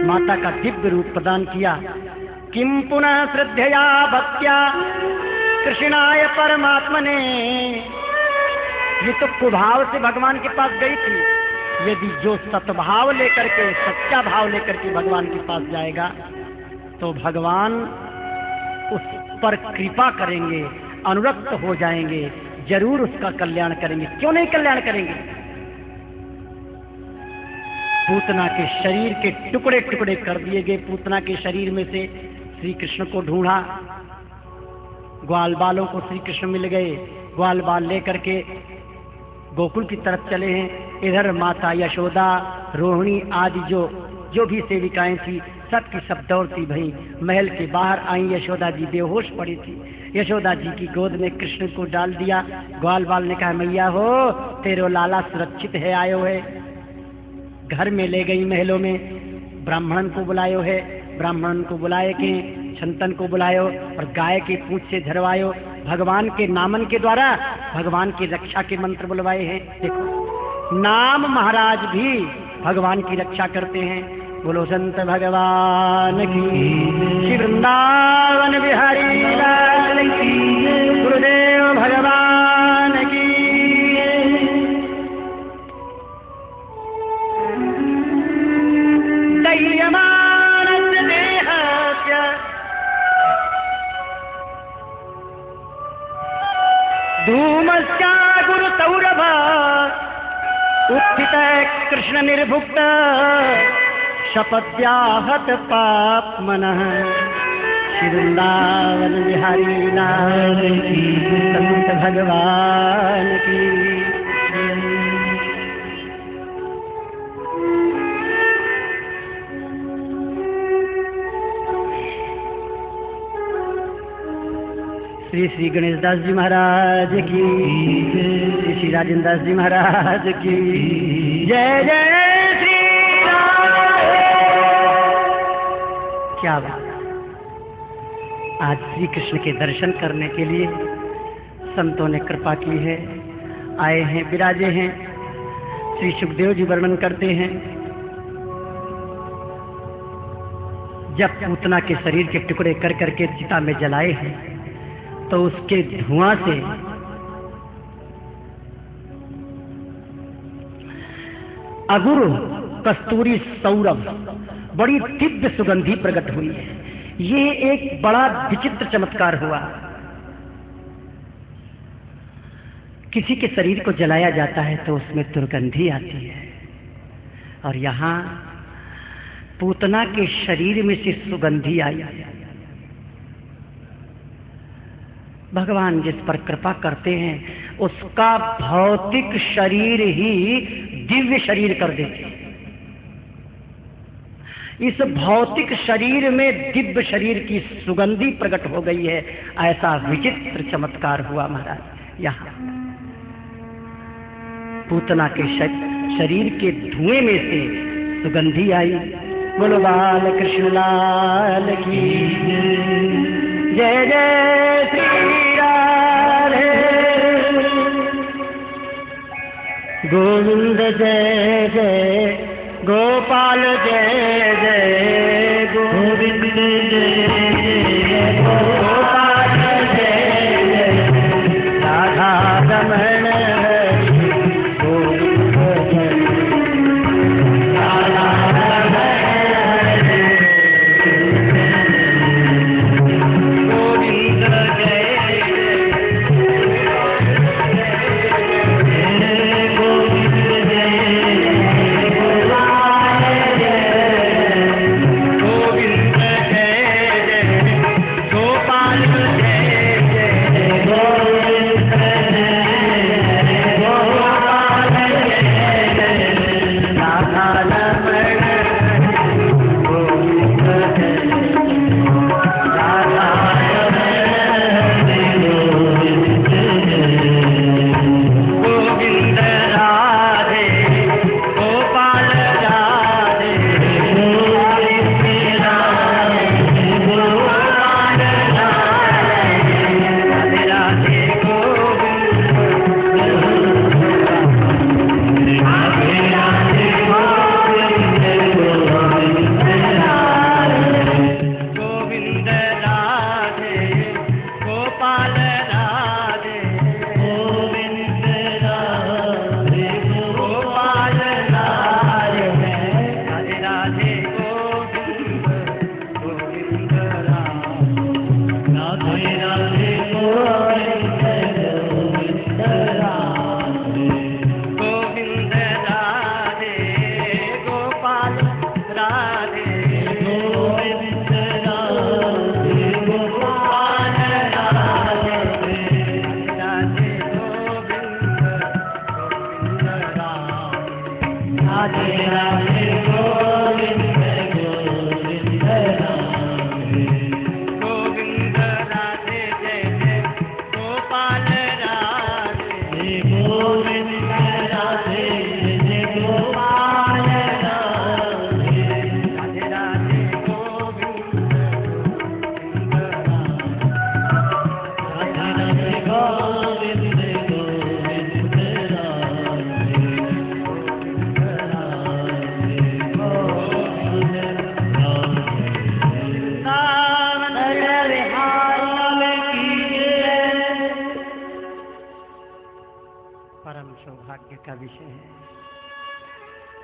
माता का दिव्य रूप प्रदान किया। किम पुनः श्रद्धया भक्त्या कृष्णाय परमात्मने। ये तो कुभाव से भगवान के पास गई थी। यदि जो सतभाव लेकर के, सच्चा भाव लेकर के भगवान के पास जाएगा तो भगवान उस पर कृपा करेंगे, अनुरक्त हो जाएंगे, जरूर उसका कल्याण करेंगे। क्यों नहीं कल्याण करेंगे? पूतना के शरीर के टुकड़े टुकड़े कर दिए गए। पूतना के शरीर में से श्री कृष्ण को ढूंढा, ग्वाल बालों को श्री कृष्ण मिल गए। ग्वाल बाल लेकर के गोकुल की तरफ चले हैं। इधर माता यशोदा, रोहिणी आदि जो भी सेविकाएं थी सब की सब दौड़ती भई महल के बाहर आई। यशोदा जी बेहोश पड़ी थी। यशोदा जी की गोद में कृष्ण को डाल दिया। ग्वाल बाल ने कहा, मैया हो, तेरो लाला सुरक्षित है, आयो है। घर में ले गई महलों में। ब्राह्मणन को बुलायो है, ब्राह्मणन को बुलाए के छंतन को बुलायो और गाय की पूंछ से धरवायो। भगवान के नामन के द्वारा भगवान की रक्षा के मंत्र बुलवाए हैं। देखो, नाम महाराज भी भगवान की रक्षा करते हैं। बोलो संत भगवान की, श्री वृंदावन बिहारी लाल की, गुरुदेव भगवान की। दह्यमानस्य देहस्य धूमस्य गुरु उत्थित कृष्ण निर्भुक्त शपथ्याहत पापमनः श्री वृंदावन बिहारी लाल की संत भगवान की। श्री श्री गणेश दास जी महाराज की, श्री श्री राजेंद्र दास जी महाराज की जय जय श्री राम। क्या बात, आज श्री कृष्ण के दर्शन करने के लिए संतों ने कृपा की है, आए हैं, विराजे हैं। श्री सुखदेव जी वर्णन करते हैं, जब पूतना के शरीर के टुकड़े कर करके चिता में जलाए हैं तो उसके धुआं से अगुरु कस्तूरी सौरभ बड़ी दिव्य सुगंधी प्रकट हुई है। ये एक बड़ा विचित्र चमत्कार हुआ। किसी के शरीर को जलाया जाता है तो उसमें दुर्गंधी आती है, और यहाँ पूतना के शरीर में से सुगंधी आई। भगवान जिस पर कृपा करते हैं उसका भौतिक शरीर ही दिव्य शरीर कर देते हैं। इस भौतिक शरीर में दिव्य शरीर की सुगंधी प्रकट हो गई है। ऐसा विचित्र चमत्कार हुआ महाराज। यहाँ पूतना के शरीर के धुएं में से सुगंधी आई। बोलो बाल कृष्ण लाल की जय जय श्री राधे गोविंद जय जय गोपाल जय जय गोविंद जय जय गोपाल जय जय राधा रमण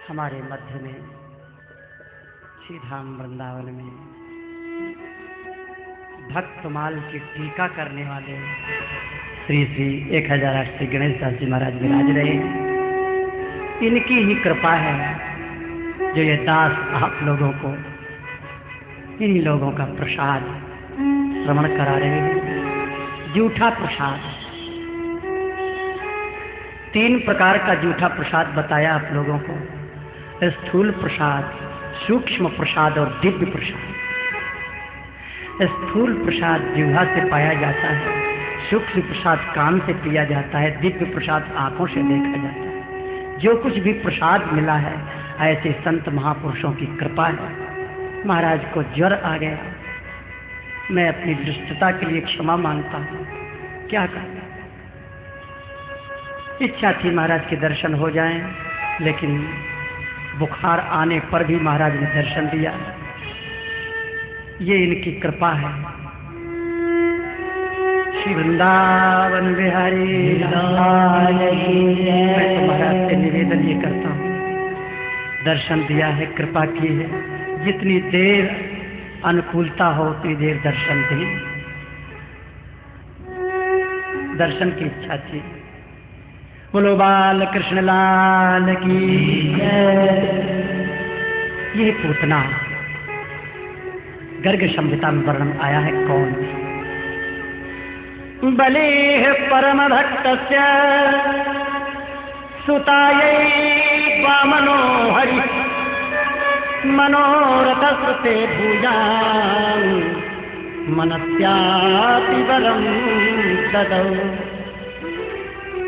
हमारे मध्य में श्री धाम वृंदावन में भक्तमाल की टीका करने वाले श्री श्री 1008 श्री गणेश दास जी महाराज विराज रहे। इनकी ही कृपा है जो ये दास आप लोगों को इन्हीं लोगों का प्रसाद श्रवण करा रहे हैं। जूठा प्रसाद, 3 प्रकार का जूठा प्रसाद बताया आप लोगों को। स्थूल प्रसाद, सूक्ष्म प्रसाद और दिव्य प्रसाद। स्थूल प्रसाद जिह्वा से पाया जाता है, सूक्ष्म प्रसाद कान से पिया जाता है, दिव्य प्रसाद आंखों से देखा जाता है। जो कुछ भी प्रसाद मिला है ऐसे संत महापुरुषों की कृपा है। महाराज को ज्वर आ गया, मैं अपनी दुष्टता के लिए क्षमा मांगता हूँ, क्या करूं। इच्छा थी महाराज के दर्शन हो जाएं, लेकिन बुखार आने पर भी महाराज ने दर्शन दिया। ये इनकी कृपा है। श्री वृंदावन बिहारी लाल की जय। मैं तो महाराज से निवेदन ये करता हूँ, दर्शन दिया है, कृपा की है, जितनी देर अनुकूलता हो उतनी देर दर्शन दी। दर्शन की इच्छा थी। बोलो बाल कृष्ण लाल की जय। ये पूतना गर्ग संहिता में वर्णन आया है कौन। बले परम भक्तस्य सुतायै वामनो हरि मनोरथस्ते भूयां मनस्यापि वरं ददौ।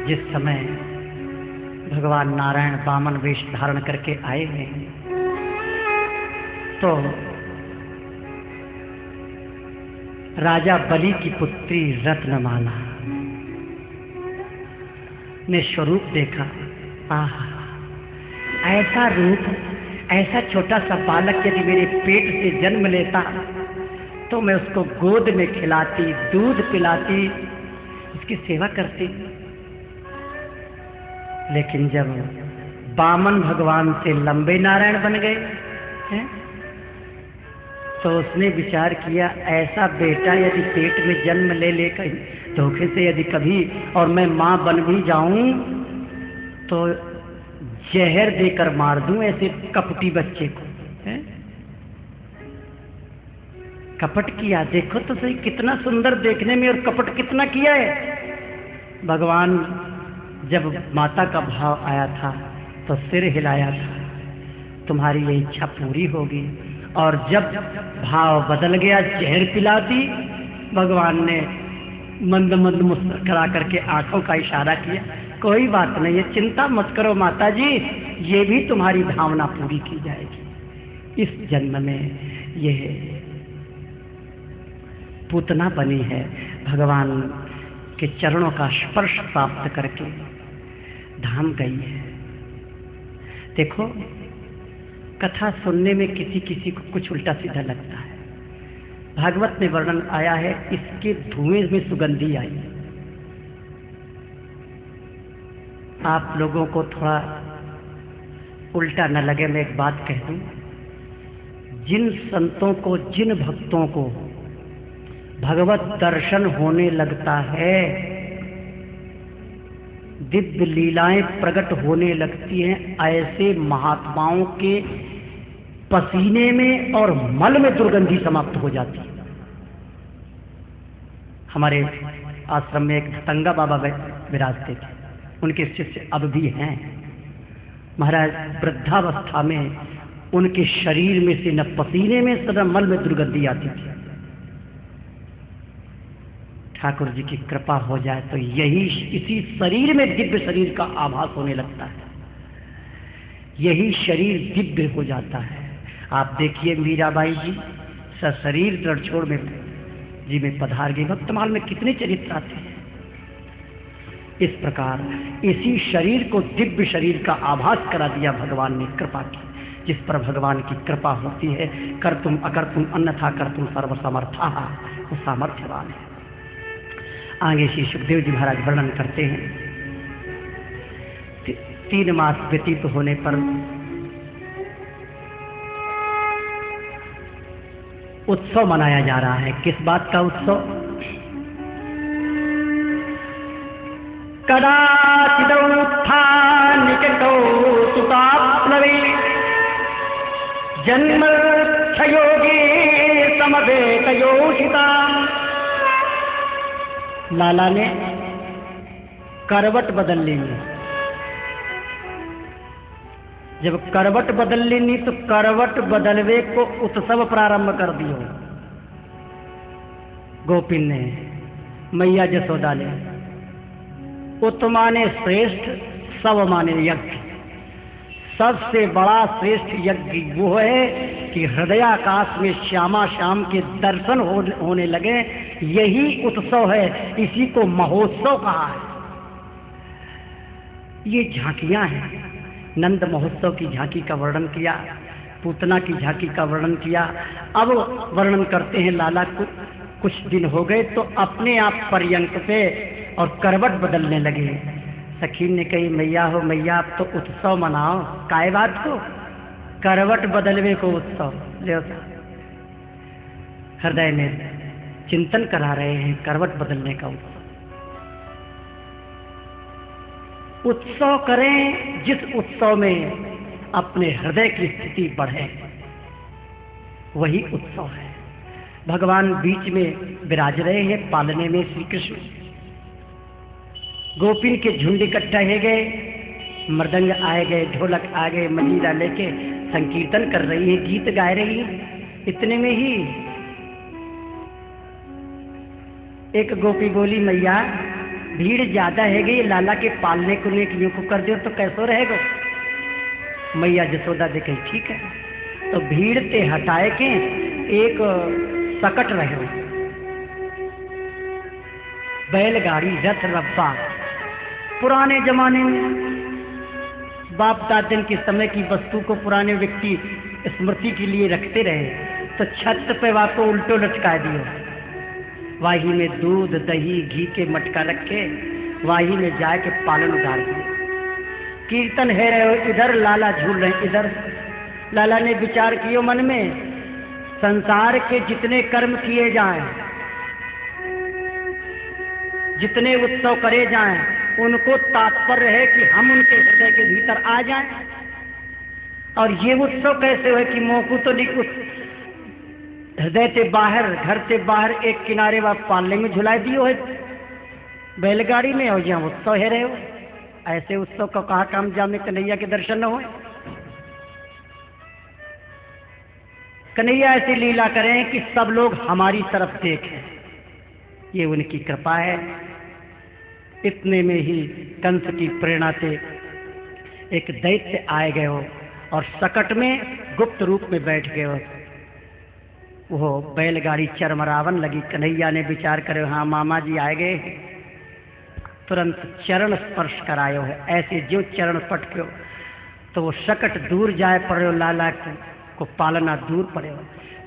जिस समय भगवान नारायण वामन वेश धारण करके आए हैं तो राजा बलि की पुत्री रत्नमाला ने स्वरूप देखा। आह, ऐसा रूप, ऐसा छोटा सा बालक यदि मेरे पेट से जन्म लेता तो मैं उसको गोद में खिलाती, दूध पिलाती, उसकी सेवा करती। लेकिन जब वामन भगवान से लंबे नारायण बन गए हैं तो उसने विचार किया, ऐसा बेटा यदि पेट में जन्म ले लेकर धोखे से यदि कभी और मैं माँ बन भी जाऊं तो जहर देकर मार दूं ऐसे कपटी बच्चे को। है? कपट किया, देखो तो सही कितना सुंदर देखने में और कपट कितना किया है। भगवान जब माता का भाव आया था तो सिर हिलाया था, तुम्हारी ये इच्छा पूरी होगी। और जब भाव बदल गया, जहर पिला दी, भगवान ने मंद मंद मुस्कुरा करके आंखों का इशारा किया, कोई बात नहीं है, चिंता मत करो माता जी, ये भी तुम्हारी भावना पूरी की जाएगी। इस जन्म में ये पूतना बनी है, भगवान के चरणों का स्पर्श प्राप्त करके धाम गई है। देखो, कथा सुनने में किसी किसी को कुछ उल्टा सीधा लगता है। भागवत में वर्णन आया है, इसके धुएं में सुगंधी आई। आप लोगों को थोड़ा उल्टा न लगे, मैं एक बात कह दूं, जिन संतों को, जिन भक्तों को भगवत दर्शन होने लगता है, दिव्य लीलाएं प्रकट होने लगती हैं, ऐसे महात्माओं के पसीने में और मल में दुर्गंधी समाप्त हो जाती है। हमारे आश्रम में एक भतंगा बाबा विराजते थे, उनके शिष्य अब भी हैं। महाराज वृद्धावस्था में उनके शरीर में से न पसीने में सदा मल में दुर्गंधी आती थी। ठाकुर जी की कृपा हो जाए तो यही, इसी शरीर में दिव्य शरीर का आभास होने लगता है, यही शरीर दिव्य हो जाता है। आप देखिए मीराबाई जी सशरीर रणछोड़ में जी में पधार गई, भक्तमाल में कितने चरित्र आते हैं। इस प्रकार इसी शरीर को दिव्य शरीर का आभास करा दिया भगवान ने, कृपा की। जिस पर भगवान की कृपा होती है, कर तुम अकर तुम अन्यथा कर तुम सर्वसमर्था, वो सामर्थ्यवान है। आगे श्री सुखदेव जी महाराज वर्णन करते हैं, 3 मास व्यतीत होने पर उत्सव मनाया जा रहा है। किस बात का उत्सव? कदाचिदौत्थानिकटौ जन्म क्षयोगे समवेत योषिता। लाला ने करवट बदल लेनी। जब करवट बदल लेनी तो करवट बदलवे को उत्सव प्रारंभ कर दियो। गोपिन ने, मैया जसोदा ने। उत माने श्रेष्ठ, सब माने यज्ञ। सबसे बड़ा श्रेष्ठ यज्ञ वो है कि हृदयाकाश में श्यामा श्याम के दर्शन होने लगे। यही उत्सव है, इसी को महोत्सव कहा है। ये झांकियां हैं। नंद महोत्सव की झांकी का वर्णन किया, पूतना की झांकी का वर्णन किया। अब वर्णन करते हैं लाला को कुछ दिन हो गए तो अपने आप पर्यंक पे और करवट बदलने लगे। सखी ने कही, मैया हो मैया, आप तो उत्सव मनाओ। काय बात को? करवट बदलवे को उत्सव। ले हृदय में चिंतन करा रहे हैं करवट बदलने का उत्सव। उत्सव करें जिस उत्सव में अपने हृदय की स्थिति बढ़े, वही उत्सव है। भगवान बीच में विराज रहे हैं पालने में श्री कृष्ण। गोपिन के झुंड इकट्ठा है गए, मृदंग आए गए, ढोलक आ गए, मंजीरा लेके संकीर्तन कर रही है, गीत गा रही है। इतने में ही एक गोपी बोली, मैया भीड़ ज्यादा है गई, लाला के पालने को लेकर यूं को कर दो तो कैसो रहेगा। मैया जसोदा दे कही, ठीक है। तो भीड़ ते हटाए के एक सकट रहे, बैलगाड़ी, रथ, रब्बा। पुराने जमाने में बाप दादन के समय की वस्तु को पुराने व्यक्ति स्मृति के लिए रखते रहे, तो छत पे वाको उल्टो लटका दियो। वाही में दूध दही घी के मटका रखे, वाही में जाए के पालन उतार दिए। कीर्तन है रहे, इधर लाला झूल रहे, इधर। लाला ने विचार किया मन में, संसार के जितने कर्म किए जाएं, जितने उत्सव करे जाएं, उनको तात्पर्य है कि हम उनके हृदय के भीतर आ जाएं। और ये उत्सव कैसे हो कि मोकू तो हृदय से बाहर, घर से बाहर एक किनारे व पालने में झुला दियो है बैलगाड़ी में, और यहाँ उत्सव है रहे हो। ऐसे उत्सव का कहा काम जामे कन्हैया के दर्शन न हो। कन्हैया ऐसी लीला करें कि सब लोग हमारी तरफ देखें, ये उनकी कृपा है। इतने में ही कंस की प्रेरणा से एक दैत्य आए गए हो और सकट में गुप्त रूप में बैठ गए हो। वो बैलगाड़ी चरमरावन लगी। कन्हैया ने विचार करे, हाँ मामा जी आए गए। तुरंत चरण स्पर्श करायो है। ऐसे जो चरण पटके हो तो वो सकट दूर जाए पड़े, लाला को पालना दूर पड़े।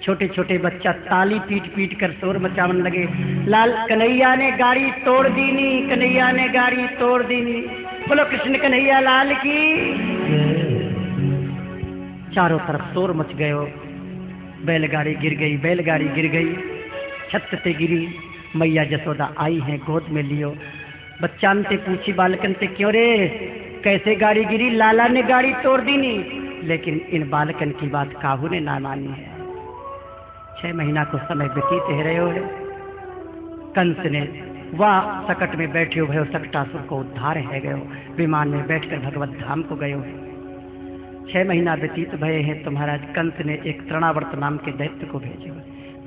छोटे छोटे बच्चा ताली पीट पीट कर शोर मचावन लगे। लाल कन्हैया ने गाड़ी तोड़ दीनी, कन्हैया ने गाड़ी तोड़ दीनी। बोलो कृष्ण कन्हैया लाल की। चारों तरफ शोर मच गए हो। बैलगाड़ी गिर गई, बैलगाड़ी गिर गई, छत से गिरी। मैया जसोदा आई हैं, गोद में लियो। बच्चान से पूछी बालकन से, क्यों रे कैसे गाड़ी गिरी? लाला ने गाड़ी तोड़ दी नहीं। लेकिन इन बालकन की बात काहू ने ना मानी है। 6 महीना को समय व्यतीत है रहे हो है। कंस ने वह सकट में बैठे हुए सकटासुर को उद्धार है गए हो। विमान में बैठकर भगवत धाम को गए हो। 6 महीना व्यतीत भये हैं। तो महाराज कंस ने एक तृणावर्त नाम के दैत्य को भेजे।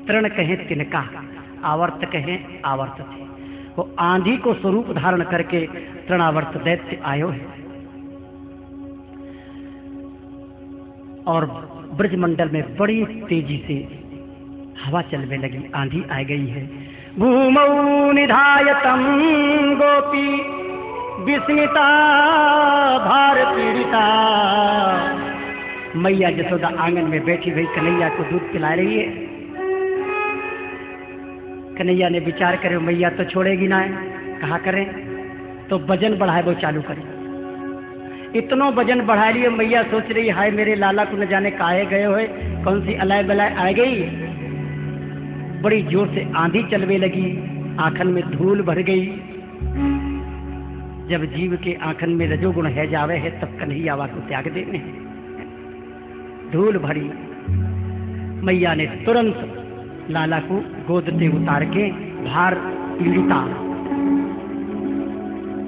तृण कहें तिनका, आवर्त कहें आवर्त थे। वो आंधी को स्वरूप धारण करके तृणावर्त दैत्य आयो है और ब्रजमंडल में बड़ी तेजी से हवा चलने लगी, आंधी आ गई है। भूमौ निधायतम गोपी विस्मिता भार पीड़िता। मैया जसोदा आंगन में बैठी हुई कन्हैया को दूध पिला रही है। कन्हैया ने विचार करे, मैया तो छोड़ेगी ना है, कहा करें? तो वजन बढ़ाए वो चालू करें। इतना वजन बढ़ा लिए। मैया सोच रही, हाय मेरे लाला को न जाने काहे गए हुए, कौन सी अलाय बलाय आ गई। बड़ी जोर से आंधी चलने लगी, आंखन में धूल भर गई। जब जीव के आंखन में रजोगुण है जावे है, तब कन्हैया वा को त्याग देने। धूल भरी, मैया ने तुरंत लाला को गोद से उतार के भार पीड़िता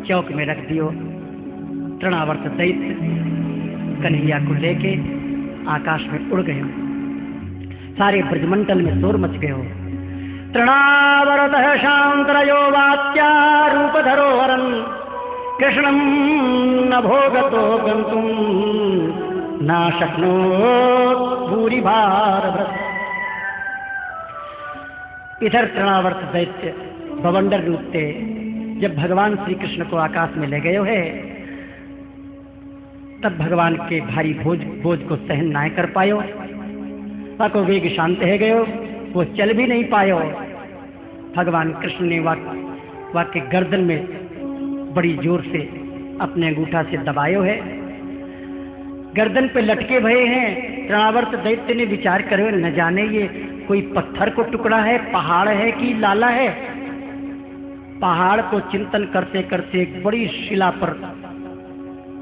चौक में रख दियो। तृणावर्त दैत्य कन्हैया को लेके आकाश में उड़ गए। सारे ब्रजमंडल में शोर मच गए। तृणावर्त शांतरयो वात्या रूपधरो हरन कृष्णं न भोगतो गंतुम ना शक्नोत भूरि भारभृत। इधर तृणावर्त दैत्य बवंडर रूप से जब भगवान श्री कृष्ण को आकाश में ले गए है, तब भगवान के भारी बोझ को सहन ना कर पायो। को वेग शांत है गयो, वो चल भी नहीं पायो। भगवान कृष्ण ने वाक्य गर्दन में बड़ी जोर से अपने अंगूठा से दबायो है। गर्दन पे लटके भये हैं। तृणावर्त दैत्य ने विचार करे, न जाने ये कोई पत्थर को टुकड़ा है, पहाड़ है कि लाला है। पहाड़ को चिंतन करते करते एक बड़ी शिला पर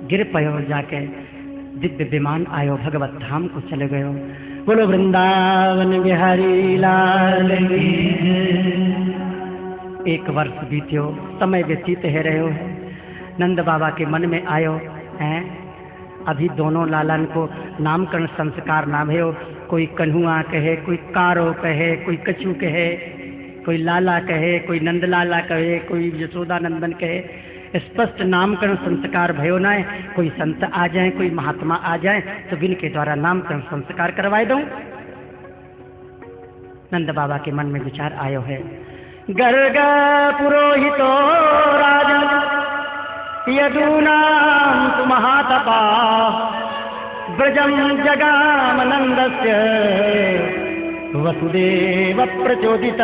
गिर पयो, जाके दिव्य विमान आयो, भगवत धाम को चले गयो। बोलो वृंदावन बिहारी लाल की। एक वर्ष बीत्यो, समय व्यतीत है रहे हो। नंद बाबा के मन में आयो हैं, अभी दोनों लालन को नामकरण संस्कार नाम है। कोई कन्हुआ कहे, कोई कारो कहे, कोई कछु कहे, कोई लाला कहे, कोई नंदलाला कहे, कोई यशोदा नंदन कहे। स्पष्ट नामकरण संस्कार भयो ना है। कोई संत आ जाए, कोई महात्मा आ जाए तो जिनके द्वारा नामकरण संस्कार करवाए दूं। नंद बाबा के मन में विचार आयो है, गर्ग पुरोहितो राजन यदूनां तु महातपा ब्रजम जगाम नंदस्य वसुदेव प्रचोदित।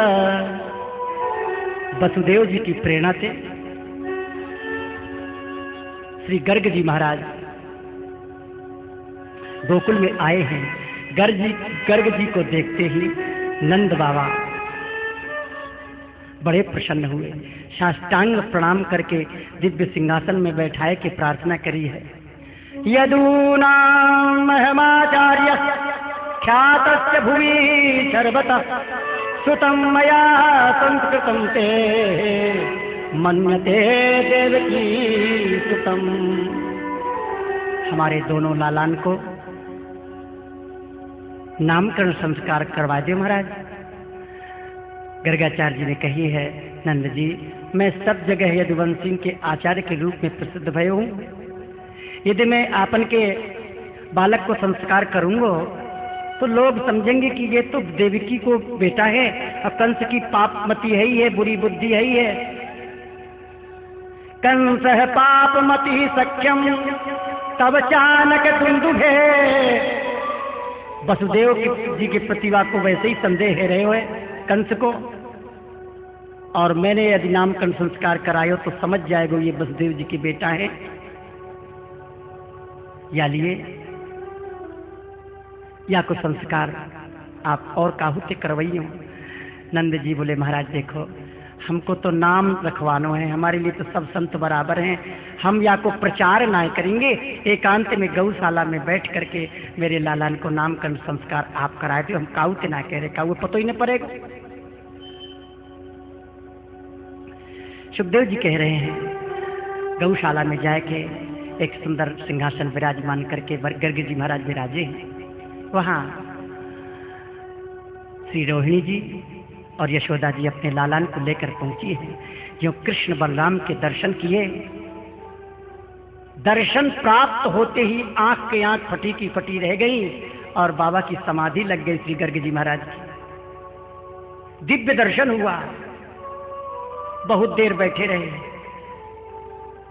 वसुदेव जी की प्रेरणा से श्री गर्ग जी महाराज गोकुल में आए हैं। गर्ग जी को देखते ही नंद बाबा बड़े प्रसन्न हुए। साष्टांग प्रणाम करके दिव्य सिंहासन में बैठाए के प्रार्थना करी है। यदूनां महमाचार्य ख्यातस्य भुवि सर्वतः सुतं मया संस्कृतं ते मन्यते देवकी सुतम। हमारे दोनों लालान को नामकरण संस्कार करवा दे महाराज। गर्गाचार्य जी ने कही है, नंद जी मैं सब जगह यदुवंशी के आचार्य के रूप में प्रसिद्ध भय हूँ। यदि मैं आपन के बालक को संस्कार करूंगा तो लोग समझेंगे कि ये तो देवकी को बेटा है, और कंस की पापमती है ही है, बुरी बुद्धि है ही है। कंस पापमति सख्यम तब चानक दुंदुभे। वसुदेव जी की प्रतिभा को वैसे ही संदेह है रहे हुए कंस को, और मैंने यदि नामकरण संस्कार करायो तो समझ जाएगा ये वसुदेव जी की बेटा है। या लिए या को संस्कार आप और काहू से करवाइयो। नंद जी बोले, महाराज देखो हमको तो नाम रखवानो है, हमारे लिए तो सब संत बराबर हैं। हम या को प्रचार ना करेंगे, एकांत में गौशाला में बैठ करके मेरे लालन को नामकरण संस्कार आप कराए थे। हम काऊ से ना कह रहे, काऊ पतो ही नहीं पड़ेगा। सुखदेव जी कह रहे हैं गौशाला में जाके एक सुंदर सिंहासन विराजमान करके गर्ग जी महाराज विराजे हैं। वहाँ श्री रोहिणी जी और यशोदा जी अपने लालन को लेकर पहुंची है। जो कृष्ण बलराम के दर्शन किए, दर्शन प्राप्त होते ही आंख के आंख फटी की फटी रह गई और बाबा की समाधि लग गई श्री गर्ग जी महाराज की। दिव्य दर्शन हुआ, बहुत देर बैठे रहे।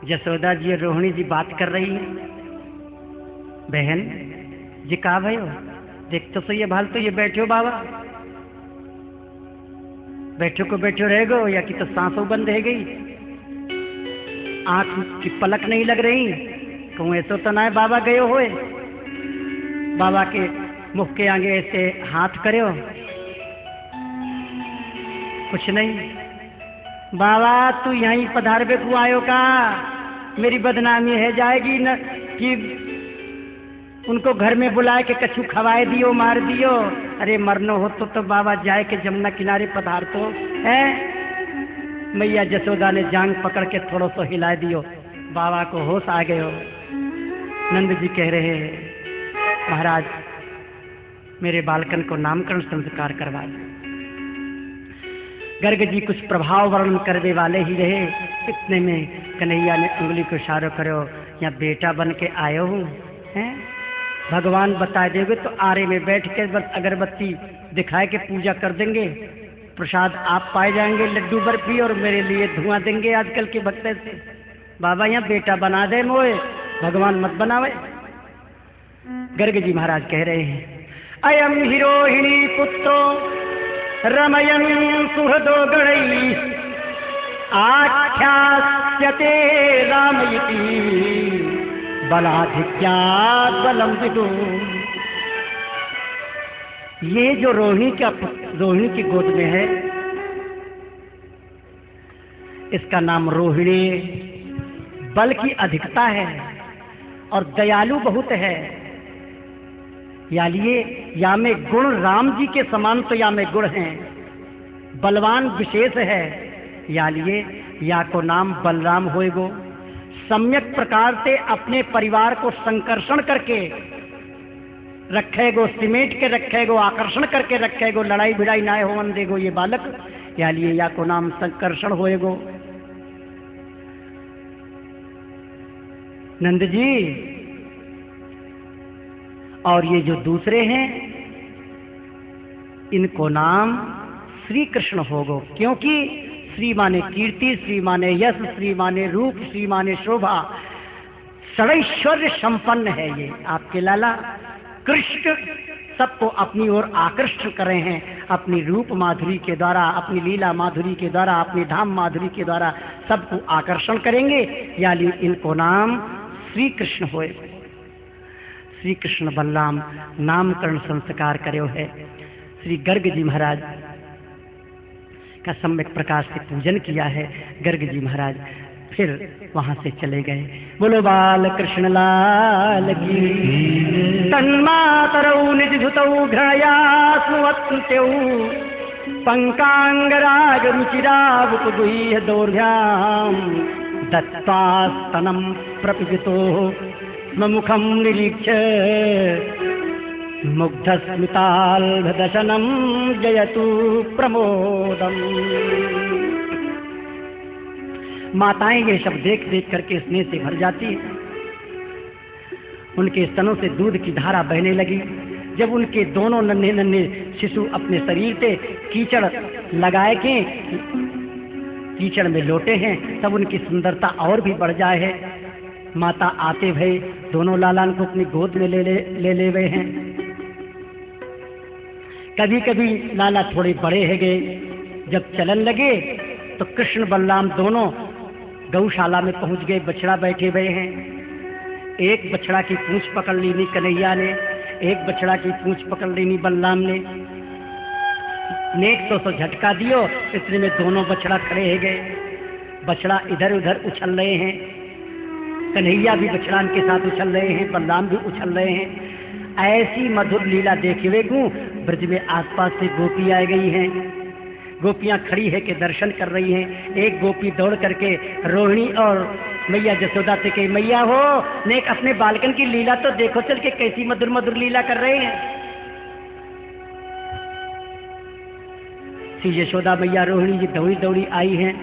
यशोदा जी और रोहिणी जी बात कर रही है, बहन जी कहा भयो देख तो सही है, भाल तो ये बैठो बाबा, बैठो को बैठो रह गो, या कि तो सांसों बंद रह गई, आंख की पलक नहीं लग रही। कहूँ ऐसा तो ना है बाबा गए होए। बाबा के मुख के आगे ऐसे हाथ करो, कुछ नहीं। बाबा तू यहीं पधारबे को आयो का, मेरी बदनामी है जाएगी न कि उनको घर में बुलाए के कछु खवाए दियो, मार दियो। अरे मरनो हो तो बाबा जाए के जमुना किनारे पधार तो है। मैया जसोदा ने जांग पकड़ के थोड़ा सा हिला दियो, बाबा को होश आ गए हो। नंद जी कह रहे हैं महाराज मेरे बालकन को नामकरण संस्कार करवा दो। गर्ग जी कुछ प्रभाव वर्णन करने वाले ही रहे, इतने में कन्हैया ने उंगली को इशारा करो, यहाँ बेटा बन के आए हूँ हैं। भगवान बता देंगे तो आरे में बैठ के बस अगरबत्ती दिखाए के पूजा कर देंगे, प्रसाद आप पाए जाएंगे, लड्डू बर्फी, और मेरे लिए धुआं देंगे आजकल के भक्त से। बाबा यहाँ बेटा बना दे मोए, भगवान मत बनावे। गर्ग जी महाराज कह रहे हैं अयम हि रोहिणी पुत्रो रमयन् सुहृदो गणैः आख्यास्यते राम इति बलाधिक्यात् बलं विदुः। ये जो रोहिणी की गोद में है, इसका नाम रोहिणी, बल की अधिकता है और दयालु बहुत है। या लिए या में गुण राम जी के समान तो या में गुण हैं, बलवान विशेष है। या लिए या को नाम बलराम होएगो, सम्यक प्रकार से अपने परिवार को संकर्षण करके रखेगो, सिमेट के रखेगो, आकर्षण करके रखेगो, लड़ाई भिड़ाई ना होवन देगो ये बालक। या लिए या को नाम संकर्षण होएगो। नंद जी और ये जो दूसरे हैं इनको नाम श्री कृष्ण होगो, क्योंकि श्री माने कीर्ति, श्री माने यश, श्री माने रूप, श्री माने शोभा, षडैश्वर्य संपन्न है ये आपके लाला। कृष्ण सबको अपनी ओर आकृष्ट कर रहे हैं, अपनी रूप माधुरी के द्वारा, अपनी लीला माधुरी के द्वारा, अपनी धाम माधुरी के द्वारा सबको आकर्षण करेंगे। यानी इनको नाम श्री कृष्ण होए। श्री कृष्ण बलराम नामकरण संस्कार करो है। श्री गर्ग जी महाराज का सम्यक प्रकार से पूजन किया है। गर्ग जी महाराज फिर वहां से चले गए। बोलो बाल कृष्ण लाल की। तन्मातरौ निज धुतौ घ्रयास्नुवत्स्यौ पंकांगराग रुचिरावुपगुह्य दौर्भ्याम दत्तास्तनं प्रपिजितो मुखं निरीक्ष्य मुग्धस्मिताल्भदशनं जयतु प्रमोदम्। माताएं ये सब देख देख करके स्नेह से भर जाती है। उनके स्तनों से दूध की धारा बहने लगी। जब उनके दोनों नन्हे नन्हे शिशु अपने शरीर से कीचड़ लगाए के कीचड़ में लोटे हैं, तब उनकी सुंदरता और भी बढ़ जाए है। माता आते भय दोनों लालान को अपनी गोद में ले गए हैं। कभी कभी लाला थोड़े बड़े है गए, जब चलन लगे तो कृष्ण बलराम दोनों गौशाला में पहुंच गए। बछड़ा बैठे हुए हैं। एक बछड़ा की पूंछ पकड़ लेनी कन्हैया ने, एक बछड़ा की पूंछ पकड़ लेनी बलराम ने। नेक तो झटका दियो, इतने में दोनों बछड़ा खड़े है गए। बछड़ा इधर उधर उछल रहे हैं, कन्हैया भी बछड़ान के साथ उछल रहे हैं, बलराम भी उछल रहे हैं। ऐसी मधुर लीला देखे हुए ब्रज में आसपास से गोपी आ गई हैं। गोपियां खड़ी है के दर्शन कर रही हैं। एक गोपी दौड़ करके रोहिणी और मैया जसोदा से कही, मैया हो नेक अपने बालकन की लीला तो देखो चल के, कैसी मधुर मधुर लीला कर रहे हैं। श्री यशोदा मैया रोहिणी जी दौड़ी दौड़ी आई हैं।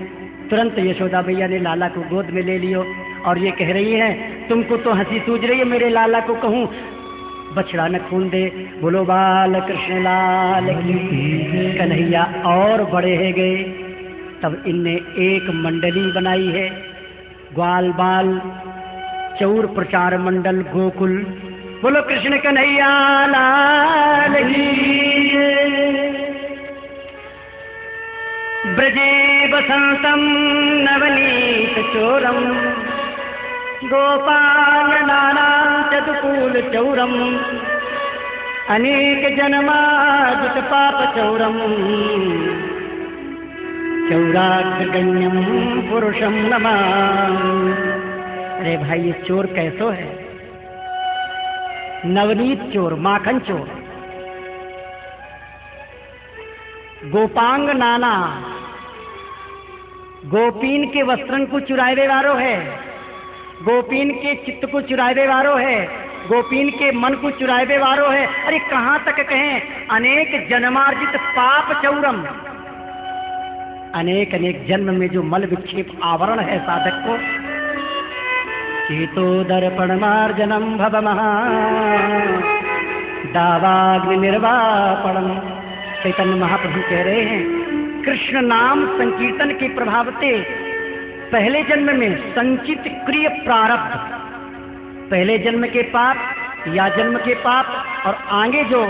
तुरंत यशोदा मैया ने लाला को गोद में ले लियो और ये कह रही है, तुमको तो हंसी सूझ रही है, मेरे लाला को कहूँ बछड़ा न खून दे। बोलो बाल कृष्ण लाल की। कन्हैया और बड़े है गए। तब इनने एक मंडली बनाई है, ग्वाल बाल चौर प्रचार मंडल गोकुल। बोलो कृष्ण कन्हैया लाल की। ब्रजे बसंतम नवनीत चोरम गोपाल नाना चतुकूल चौरम अनेक जन्मादित पाप चौरम चौराग्रगण्यम पुरुषम नमामि। अरे भाई ये चोर कैसो है, नवनीत चोर, माखन चोर। गोपांग नाना, गोपीन के वस्त्रन को चुरावे वारो है, गोपीन के चित्त को चुरावे वारो है, गोपीन के मन को चुरावे वारो है। अरे कहां तक कहें, अनेक जन्मार्जित पाप चौरम, अनेक अनेक जन्म में जो मल विक्षेप आवरण है साधक को, चेतो दर्पण मार्जनम भव महा दावाग्नि निर्वापणम। चैतन्य महाप्रभु कह रहे हैं, कृष्ण नाम संकीर्तन के प्रभाव से पहले जन्म में संचित क्रिय प्रारब्ध, पहले जन्म के पाप या जन्म के पाप और आगे जो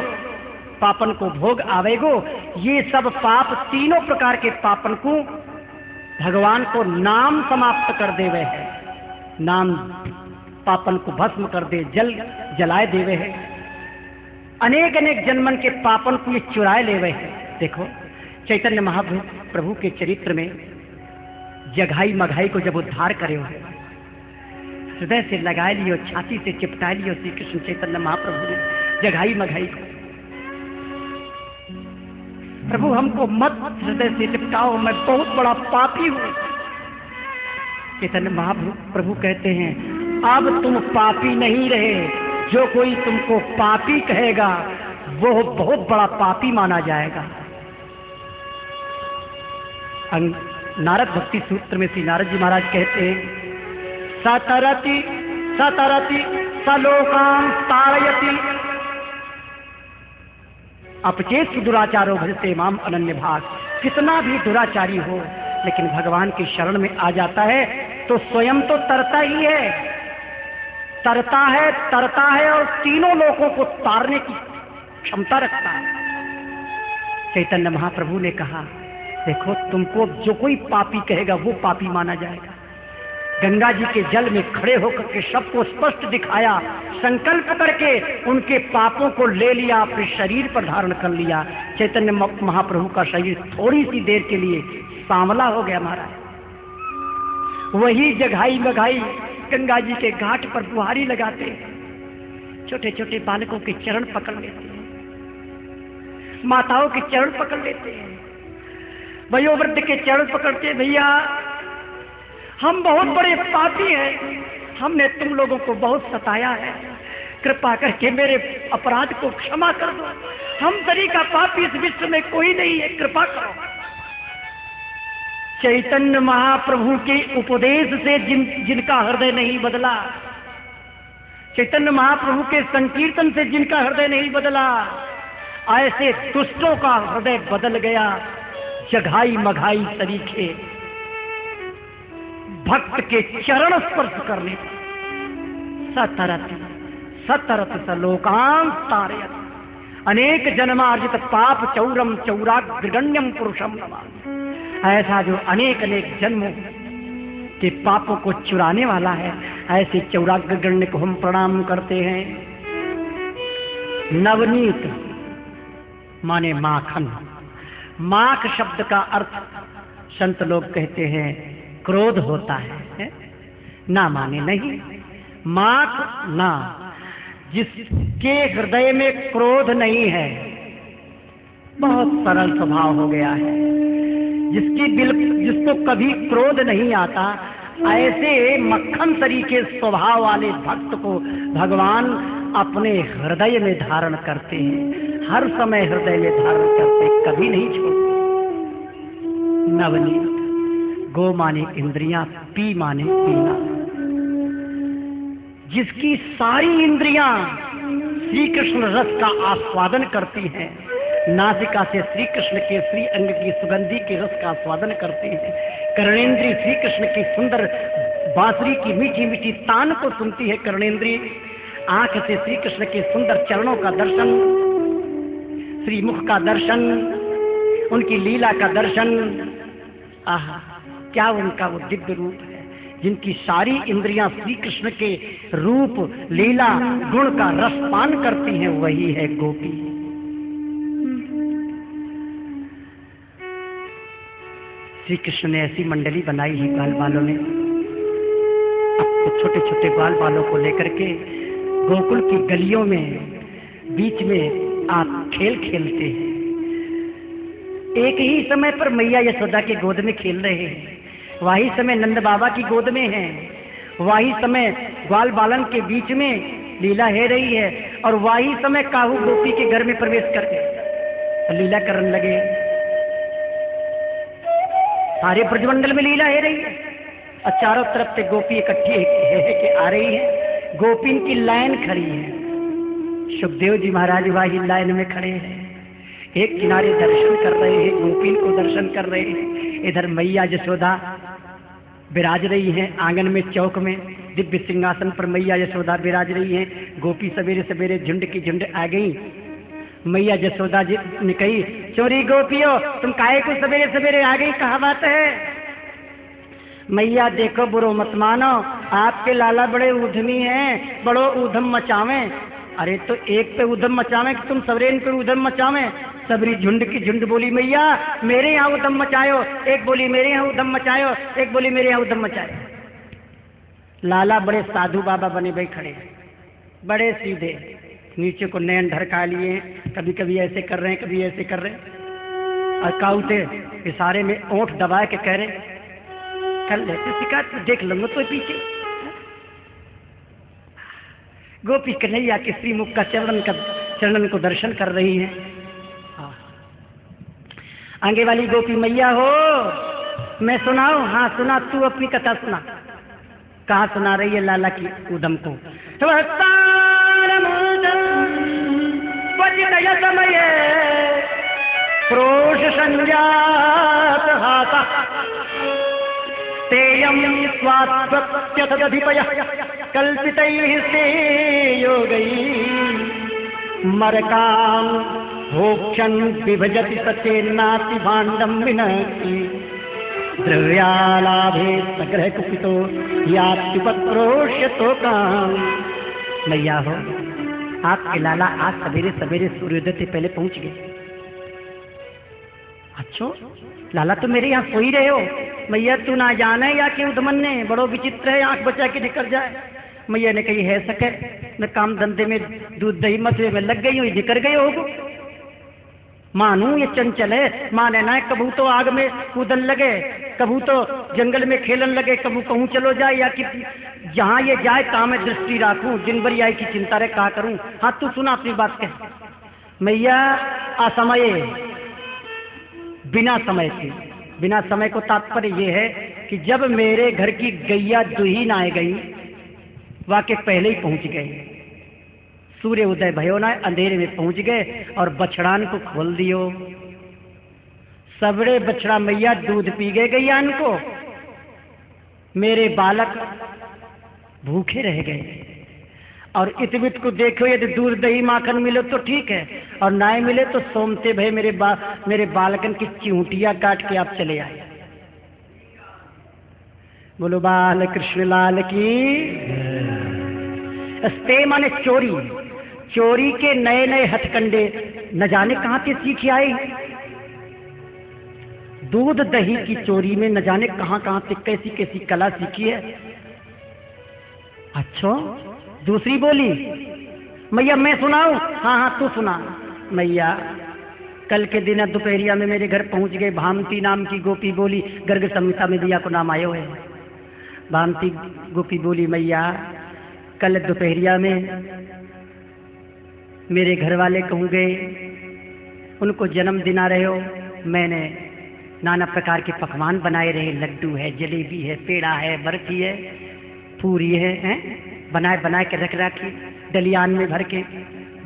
पापन को भोग आवेगो, ये सब पाप तीनों प्रकार के पापन को भगवान को नाम समाप्त कर देवे है, नाम पापन को भस्म कर दे, जलाए देवे है। अनेक अनेक जन्मन के पापन को ये चुराए लेवे है। देखो चैतन्य महाप्रभु के चरित्र में जघाई मघाई को जब उद्धार करे हो, हृदय से लगाए लियो, छाती से चिपटाए लियो श्री कृष्ण चैतन्य महाप्रभु ने जघाई मघाई को। प्रभु हमको मत हृदय से चिपटाओ, मैं बहुत बड़ा पापी हूं। चैतन्य महाप्रभु कहते हैं, अब तुम पापी नहीं रहे, जो कोई तुमको पापी कहेगा वो बहुत बड़ा पापी माना जाएगा। नारद भक्ति सूत्र में श्री नारद जी महाराज कहते हैं, सतरति सतरति सलोकां तारयति अपचेत दुराचारो भजते माम अनन्य भाग। कितना भी दुराचारी हो लेकिन भगवान की शरण में आ जाता है तो स्वयं तो तरता ही है, तरता है और तीनों लोगों को तारने की क्षमता रखता है। चैतन्य महाप्रभु ने कहा, देखो तुमको जो कोई पापी कहेगा वो पापी माना जाएगा। गंगा जी के जल में खड़े होकर के सबको स्पष्ट दिखाया, संकल्प करके उनके पापों को ले लिया, अपने शरीर पर धारण कर लिया। चैतन्य महाप्रभु का शरीर थोड़ी सी देर के लिए सांवला हो गया महाराज। वही जघाई मघाई गंगा जी के घाट पर बुहारी लगाते, छोटे छोटे बालकों के चरण पकड़ लेते हैं, माताओं के चरण पकड़ लेते हैं, वयोवृद्ध के चरण पकड़ते, भैया हम बहुत बड़े पापी हैं, हमने तुम लोगों को बहुत सताया है, कृपा करके मेरे अपराध को क्षमा कर दो, हम तरीका पापी इस विश्व में कोई नहीं है, कृपा करो। चैतन्य महाप्रभु के उपदेश से जिनका हृदय नहीं बदला, चैतन्य महाप्रभु के संकीर्तन से जिनका हृदय नहीं बदला, ऐसे दुष्टों का हृदय बदल गया। जघाई मघाई तरीके भक्त के चरण स्पर्श करने पर सतरति सतरति सलोकां तारयति अनेक जन्मार्जित पाप चौरम चौराग्रगण्यम पुरुषम नमामि। ऐसा जो अनेक अनेक जन्मों के पापों को चुराने वाला है, ऐसे चौराग्रगण्य को हम प्रणाम करते हैं। नवनीत माने माखन। माख शब्द का अर्थ संत लोग कहते हैं क्रोध होता है, ना माने नहीं। माख ना, जिसके हृदय में क्रोध नहीं है, बहुत सरल स्वभाव हो गया है, जिसको कभी क्रोध नहीं आता, ऐसे मक्खन तरीके स्वभाव वाले भक्त को भगवान अपने हृदय में धारण करते हैं, हर समय हृदय में धारण करते, कभी नहीं छोड़ते। नवनीत, गो माने इंद्रियां, पी माने पीना। जिसकी सारी इंद्रियां श्री कृष्ण रस का आस्वादन करती हैं, नासिका से श्री कृष्ण के श्री अंग की सुगंधी के रस का आस्वादन करते हैं, कर्णेंद्री श्री कृष्ण की सुंदर बांसुरी की मीठी मीठी तान को सुनती है कर्णेंद्री, आंख से श्री कृष्ण के सुंदर चरणों का दर्शन, श्री मुख का दर्शन, उनकी लीला का दर्शन, आहा क्या उनका वो दिव्य रूप है। जिनकी सारी इंद्रियां श्री कृष्ण के रूप, लीला, गुण का रसपान करती हैं, वही है गोपी। श्री कृष्ण ने ऐसी मंडली बनाई है बाल बालों ने, अब तो छोटे छोटे बाल बालों को लेकर के गोकुल की गलियों में बीच में आप खेल खेलते हैं। एक ही समय पर मैया यशोदा के गोद में खेल रहे हैं, वही समय नंद बाबा की गोद में है, वही समय ग्वाल बालन के बीच में लीला है रही है, और वही समय काहू गोपी के घर में प्रवेश करके लीला करने लगे। सारे ब्रजमंडल में लीला है रही है और चारों तरफ से गोपी इकट्ठी के आ रही है। गोपीन की लाइन खड़ी है। सुखदेव जी महाराज वही लाइन में खड़े हैं, एक किनारे दर्शन कर रहे हैं, गोपीन को दर्शन कर रहे हैं। इधर मैया यशोदा विराज रही हैं आंगन में, चौक में दिव्य सिंहासन पर मैया यशोदा विराज रही हैं। गोपी सवेरे सवेरे झुंड की झुंड आ गई। मैया यशोदा जी ने कही, चोरी गोपियों तुम काहे को सवेरे सवेरे आ गई, कहा बात है? मैया देखो बुरो मत मानो, आपके लाला बड़े उद्यमी हैं, बड़ो उधम मचावे। अरे तो एक पे उधम मचावे कि तुम सवरेन पे उधम मचावे? सबरी झुंड की झुंड बोली, मैया मेरे यहाँ उधम मचायो। एक बोली मेरे यहाँ उधम मचायो, एक बोली मेरे यहाँ उधम मचायो। लाला बड़े साधु बाबा बने भाई खड़े, बड़े सीधे, नीचे को नयन ढरका लिए, कभी कभी ऐसे कर रहे हैं, कभी ऐसे कर रहे हैं, और काउते इशारे में ओंठ दबा के कह रहे, कर लेते शिकायत देख लो तो पीछे। गोपी कन्हैया के श्रीमुख का चरणन को दर्शन कर रही है। आगे वाली गोपी, मैया हो मैं सुनाऊं? हाँ सुना, तू अपनी कथा सुना। कहाँ सुना रही है? लाला की उदम को। समय क्रोश संजात हासा तेयम स्वात्वत्यधिपय कल्पितैः सेयोगैः मरकाम भोक्षण विभजति सचेन्नाति भाण्डं विनक्ति द्रव्यालाभे सग्रह कुपितो याति पत्रोष्यतो काम। मैया हो आपके लाला आज सवेरे सवेरे सूर्योदय से पहले पहुंच गए। अच्छा लाला तो मेरे यहाँ सोई रहे हो? मैया तू ना जाने या कि उधमन ने बड़ो विचित्र है, आंख बचा के निकल जाए। मैया ने कही है सके, मैं काम धंधे में दूध दही मथुए में लग गई हूँ, निकल गए हो। मानू ये चंचल है, माने ना, कबू तो आग में कूदन लगे, कबू तो जंगल में खेलन लगे, कबू कहूँ चलो जाए, या कि जहाँ ये जाए कहाँ मैं दृष्टि राखूं, जिन बरी आई की चिंता रहे कहा करूं। हाँ तू सुना अपनी बात कह। मैया असमय, बिना समय के, बिना समय को तात्पर्य ये है कि जब मेरे घर की गैया दुही ना गई, वाके पहले ही पहुंच गए। सूर्य उदय भयो ना, अंधेरे में पहुंच गए और बछड़ान को खोल दियो। सबड़े बछड़ा मैया दूध पी गए गैयान को, मेरे बालक भूखे रह गए। और इतवित को देखो, यदि दूध दही माखन मिले तो ठीक है, और ना मिले तो सोमते भय मेरे बालकन की चिंटिया काट के आप चले आए। बोलो बाल कृष्ण लाल की। स्ते माने चोरी, चोरी के नए नए हथकंडे न जाने कहां से सीख आई। दूध दही की चोरी में न जाने कहां कहां से कैसी कैसी कला सीखी है। अच्छा दूसरी बोली, मैया मैं सुनाऊं? हाँ हाँ तू सुना। मैया कल के दिन दोपहरिया में मेरे घर पहुंच गए। भामती नाम की गोपी बोली, गर्ग संहिता में दिया को नाम आयो है। भामती गोपी बोली, मैया कल दोपहरिया में मेरे घर वाले कहूँ गए, उनको जन्मदिन आ रहे हो, मैंने नाना प्रकार के पकवान बनाए रहे, लड्डू है, जलेबी है, पेड़ा है, बर्फी है, पूरी है, बनाए बनाए के रख रखे, डलियान में भर के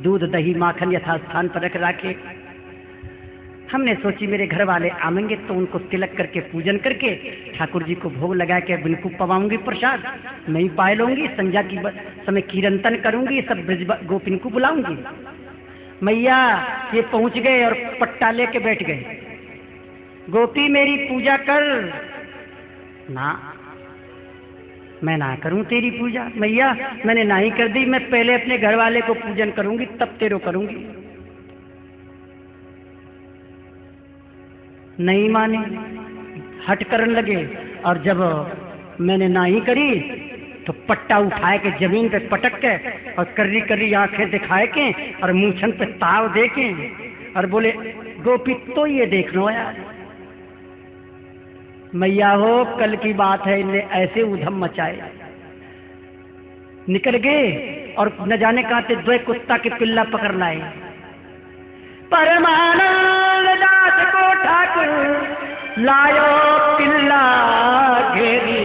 दूध दही माखन यथास्थान पर रख रखे। हमने सोची मेरे घर वाले आवेंगे तो उनको तिलक करके पूजन करके ठाकुर जी को भोग लगा के बिनको पवाऊंगी प्रसाद, मैं ही पाए लूंगी, संध्या की समय कीर्तन करूंगी, सब ब्रज गोपिन को बुलाऊंगी। मैया ये पहुंच गए और पट्टा लेके बैठ गए। गोपी मेरी पूजा कर। ना मैं ना करूं तेरी पूजा? मैया मैंने ना ही कर दी, मैं पहले अपने घर वाले को पूजन करूंगी तब तेरो करूंगी। नहीं माने, हट करने लगे। और जब मैंने ना ही करी तो पट्टा उठाए के जमीन पे पटक के और कर्री कर्री आंखें दिखाए के और मूछन पे ताव दे के और बोले गोपी तो ये देख लो यार, मैया हो कल की बात है, इनने ऐसे उधम मचाए, निकल गए और न जाने कहां से दो कुत्ता के पिल्ला पकड़ लाए। परमानंद दास को ठाकुर लायो पिल्ला घेरी।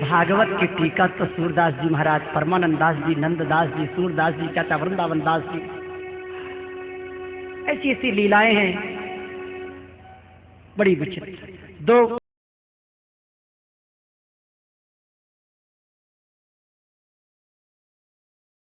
भागवत की टीका तो सूरदास जी महाराज, परमानंद दास जी, नंददास जी, सूरदास जी, चाचा वृंदावन दास जी, ऐसी ऐसी लीलाएं हैं बड़ी विचित्र। दो